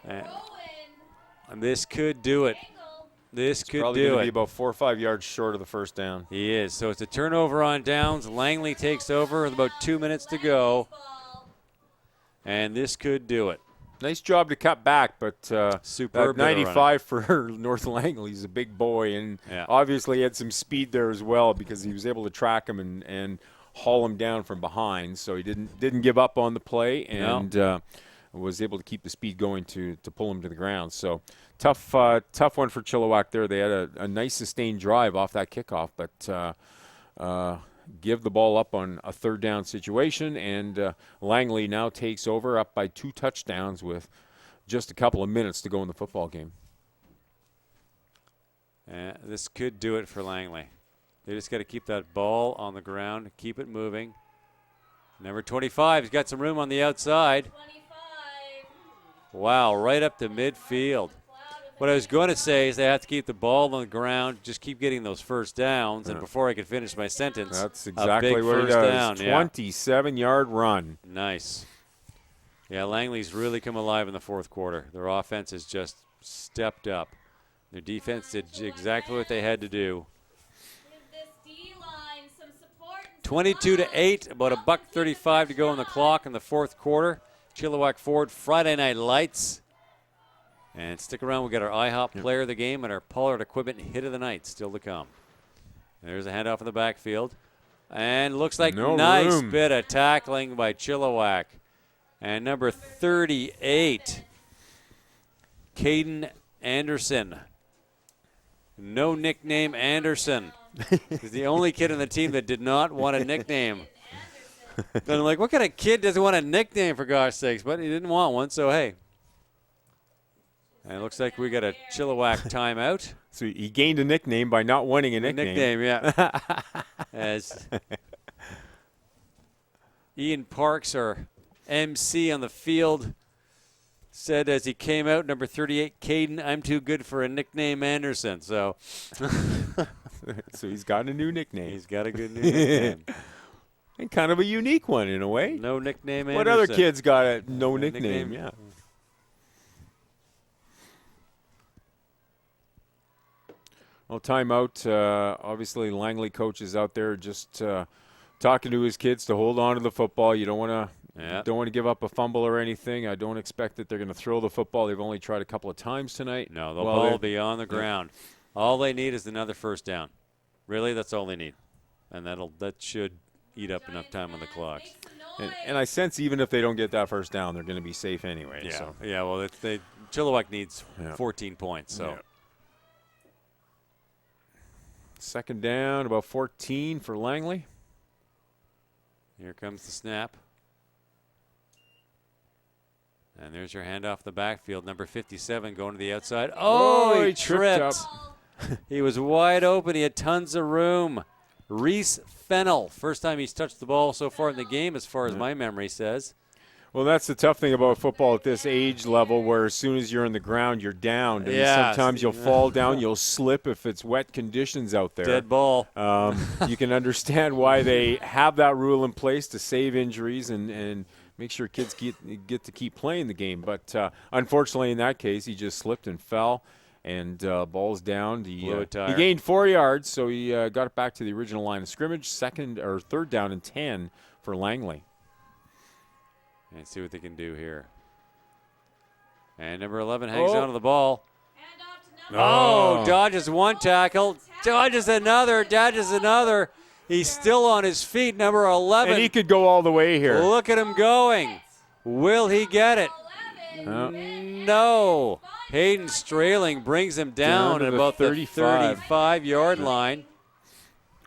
F: And this could do it. This could
E: probably
F: do
E: going to
F: it.
E: be about 4 or 5 yards short of the first down.
F: He is. So it's a turnover on downs. Langley takes over with about 2 minutes to go. And this could do it.
E: Nice job to cut back, but
F: Superb
E: that 95 for North Langley. He's a big boy, and obviously he had some speed there as well because he was able to track him and haul him down from behind. So he didn't give up on the play and was able to keep the speed going to pull him to the ground. So tough one for Chilliwack there. They had a nice sustained drive off that kickoff, but give the ball up on a third down situation, and Langley now takes over up by 2 touchdowns with just a couple of minutes to go in the football game.
F: This could do it for Langley. They just got to keep that ball on the ground, keep it moving. Number 25 has got some room on the outside.
B: 25.
F: Wow, right up to midfield. What I was going to say is they have to keep the ball on the ground, just keep getting those first downs. And before I could finish my sentence,
E: that's exactly what it does. 27-yard run.
F: Nice. Yeah, Langley's really come alive in the fourth quarter. Their offense has just stepped up. Their defense did exactly what they had to do. 22-8, about $1:35 to go on the clock in the fourth quarter. Chilliwack Ford Friday Night Lights. And stick around, we'll get our IHOP player of the game and our Pollard Equipment hit of the night still to come. There's a handoff in the backfield. And looks like nice bit of tackling by Chilliwack. And number 38, Caden Anderson. No nickname Anderson. He's the only kid on the team that did not want a nickname. And I'm like, what kind of kid doesn't want a nickname, for gosh sakes? But he didn't want one, so hey. And it looks like we got a Chilliwack timeout.
E: So he gained a nickname by not wanting a nickname.
F: Yeah. As Ian Parks, our MC on the field, said as he came out, number 38, Caden, I'm too good for a nickname Anderson. So
E: so he's got a new nickname.
F: He's got a good new nickname.
E: And kind of a unique one in a way.
F: No nickname
E: What
F: Anderson.
E: other kid's got a no nickname? Yeah. Well, timeout. Obviously, Langley coach is out there just talking to his kids to hold on to the football. You don't want to give up a fumble or anything. I don't expect that they're going to throw the football. They've only tried a couple of times tonight.
F: No, the ball will be on the ground. All they need is another first down. Really, that's all they need, and that should eat up enough time on the clock.
E: And I sense even if they don't get that first down, they're going to be safe anyway.
F: Yeah.
E: So.
F: Yeah. Well, Chilliwack needs 14 points. So.
E: Yeah. Second down, about 14 for Langley.
F: Here comes the snap. And there's your handoff the backfield. Number 57 going to the outside. Oh, he tripped. He was wide open. He had tons of room. Reese Fennell. First time he's touched the ball so far in the game, as far as my memory says.
E: Well, that's the tough thing about football at this age level, where as soon as you're on the ground, you're downed. And sometimes you'll fall down, you'll slip if it's wet conditions out there.
F: Dead ball.
E: You can understand why they have that rule in place to save injuries and make sure kids get to keep playing the game. But unfortunately, in that case, he just slipped and fell, and ball's down. He gained 4 yards, so he got it back to the original line of scrimmage. Third down and 10 for Langley.
F: And see what they can do here. And number 11 hangs on to the ball. Oh, dodges one tackle, dodges another, He's still on his feet, number 11.
E: And he could go all the way here.
F: Look at him going. Will he get it? No. Hayden Strailing brings him down at about the 35-yard line.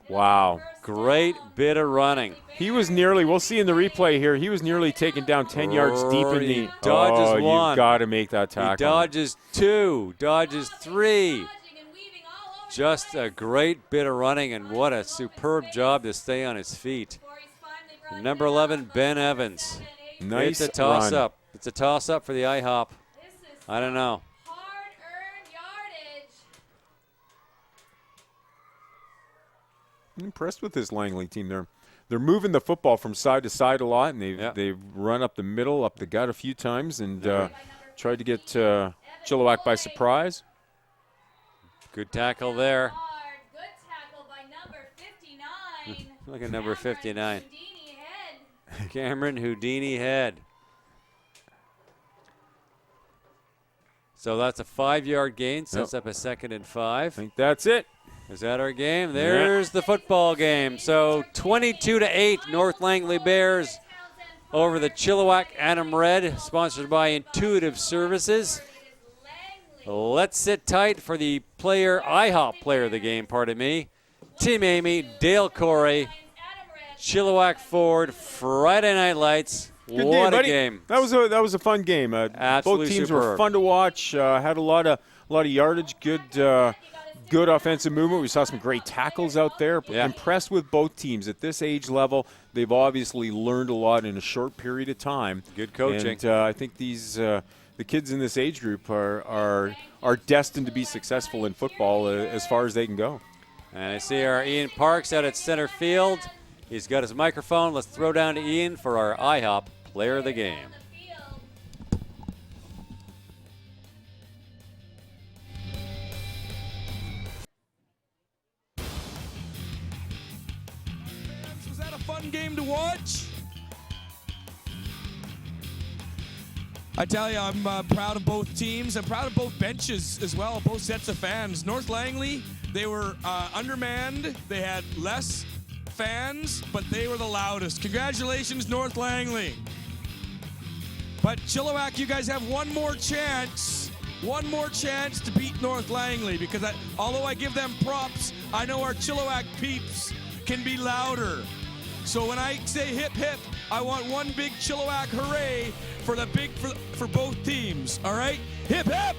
E: Wow.
F: Great bit of running.
E: He was nearly, we'll see in the replay here, he was nearly taken down 10 yards deep in the.
F: He dodges one.
E: You've got to make that tackle.
F: He dodges two, dodges three. Just a great bit of running, and what a superb job to stay on his feet. Number 11, Ben Evans.
E: Nice
F: It's a toss-up.
E: run.
F: It's a toss-up for the IHOP. I don't know.
E: I'm impressed with this Langley team. They're moving the football from side to side a lot, and they've run up the middle, up the gut a few times, and tried to get Chilliwack by surprise.
F: Good tackle there.
B: Good tackle by number 59.
F: Look at number 59. Cameron Houdini Head. So that's a 5-yard gain. Sets up a 2nd and 5.
E: I think that's it.
F: Is that our game? There's the football game. So 22-8, North Langley Bears over the Chilliwack Adam Red, sponsored by Intuitive Services. Let's sit tight for the IHOP player of the game, pardon me. Tim Amy, Dale Corey, Chilliwack Ford, Friday Night Lights.
E: Good
F: what
E: game,
F: a
E: buddy.
F: game.
E: That was a fun game.
F: Absolutely
E: both teams
F: superb.
E: were fun to watch. Had a lot of yardage. Good offensive movement. We saw some great tackles out there.
F: Yeah.
E: Impressed with both teams at this age level. They've obviously learned a lot in a short period of time.
F: Good coaching.
E: And I think the kids in this age group are destined to be successful in football as far as they can go.
F: And I see our Ian Parks out at center field. He's got his microphone. Let's throw down to Ian for our IHOP player of the game.
A: Was that a fun game to watch? I tell you, I'm proud of both teams. I'm proud of both benches as well, both sets of fans. North Langley, they were undermanned. They had less fans, but they were the loudest. Congratulations, North Langley. But Chilliwack, you guys have one more chance to beat North Langley, because although I give them props, I know our Chilliwack peeps can be louder. So when I say hip hip, I want one big Chilliwack hooray for both teams. All right, hip hip.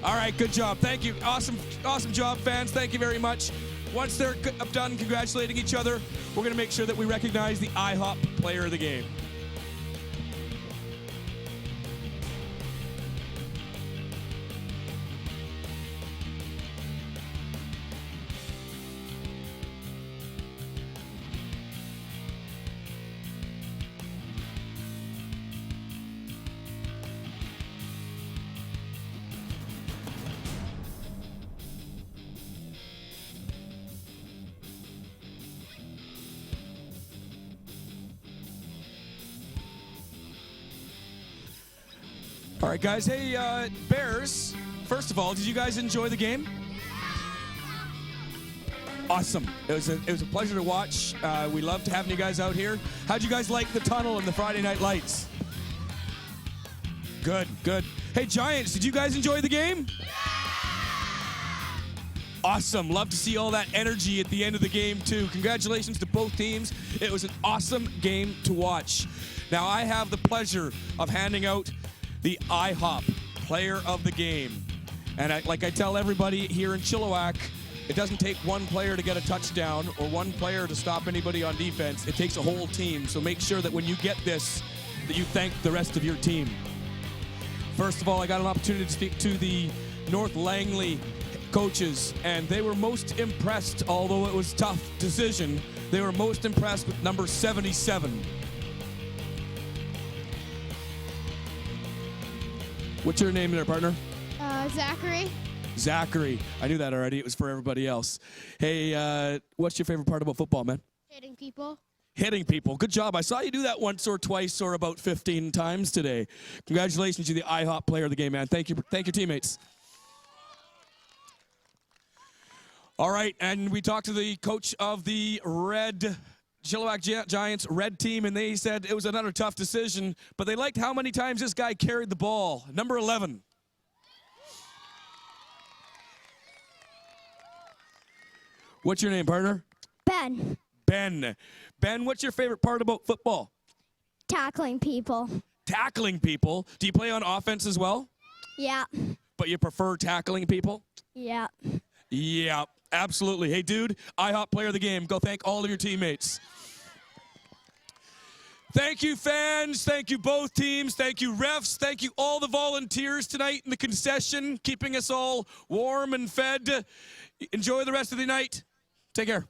A: All right, good job. Thank you. Awesome job, fans. Thank you very much. Once they're done congratulating each other, we're going to make sure that we recognize the IHOP player of the game. All right, guys. Hey, Bears, first of all, did you guys enjoy the game? Awesome. It was a pleasure to watch. We loved having you guys out here. How'd you guys like the tunnel and the Friday Night Lights? Good. Hey, Giants, did you guys enjoy the game? Awesome. Love to see all that energy at the end of the game, too. Congratulations to both teams. It was an awesome game to watch. Now, I have the pleasure of handing out the IHOP Player of the Game. And like I tell everybody here in Chilliwack, it doesn't take one player to get a touchdown or one player to stop anybody on defense. It takes a whole team. So make sure that when you get this, that you thank the rest of your team. First of all, I got an opportunity to speak to the North Langley coaches, and they were most impressed, although it was a tough decision, they were most impressed with number 77. What's your name there, partner?
G: Zachary.
A: Zachary. I knew that already. It was for everybody else. Hey, what's your favorite part about football, man?
G: Hitting people.
A: Hitting people. Good job. I saw you do that once or twice or about 15 times today. Congratulations to the IHOP Player of the Game, man. Thank you. Thank your teammates. All right, and we talked to the coach of the Chilliwack Giants red team, and they said it was another tough decision, but they liked how many times this guy carried the ball. Number 11. What's your name, partner?
H: Ben.
A: Ben. Ben, what's your favorite part about football?
H: Tackling people.
A: Tackling people. Do you play on offense as well?
H: Yeah.
A: But you prefer tackling people?
H: Yeah.
A: Yeah, absolutely. Hey, dude, IHOP Player of the Game. Go thank all of your teammates. Thank you, fans. Thank you, both teams. Thank you, refs. Thank you, all the volunteers tonight in the concession, keeping us all warm and fed. Enjoy the rest of the night. Take care.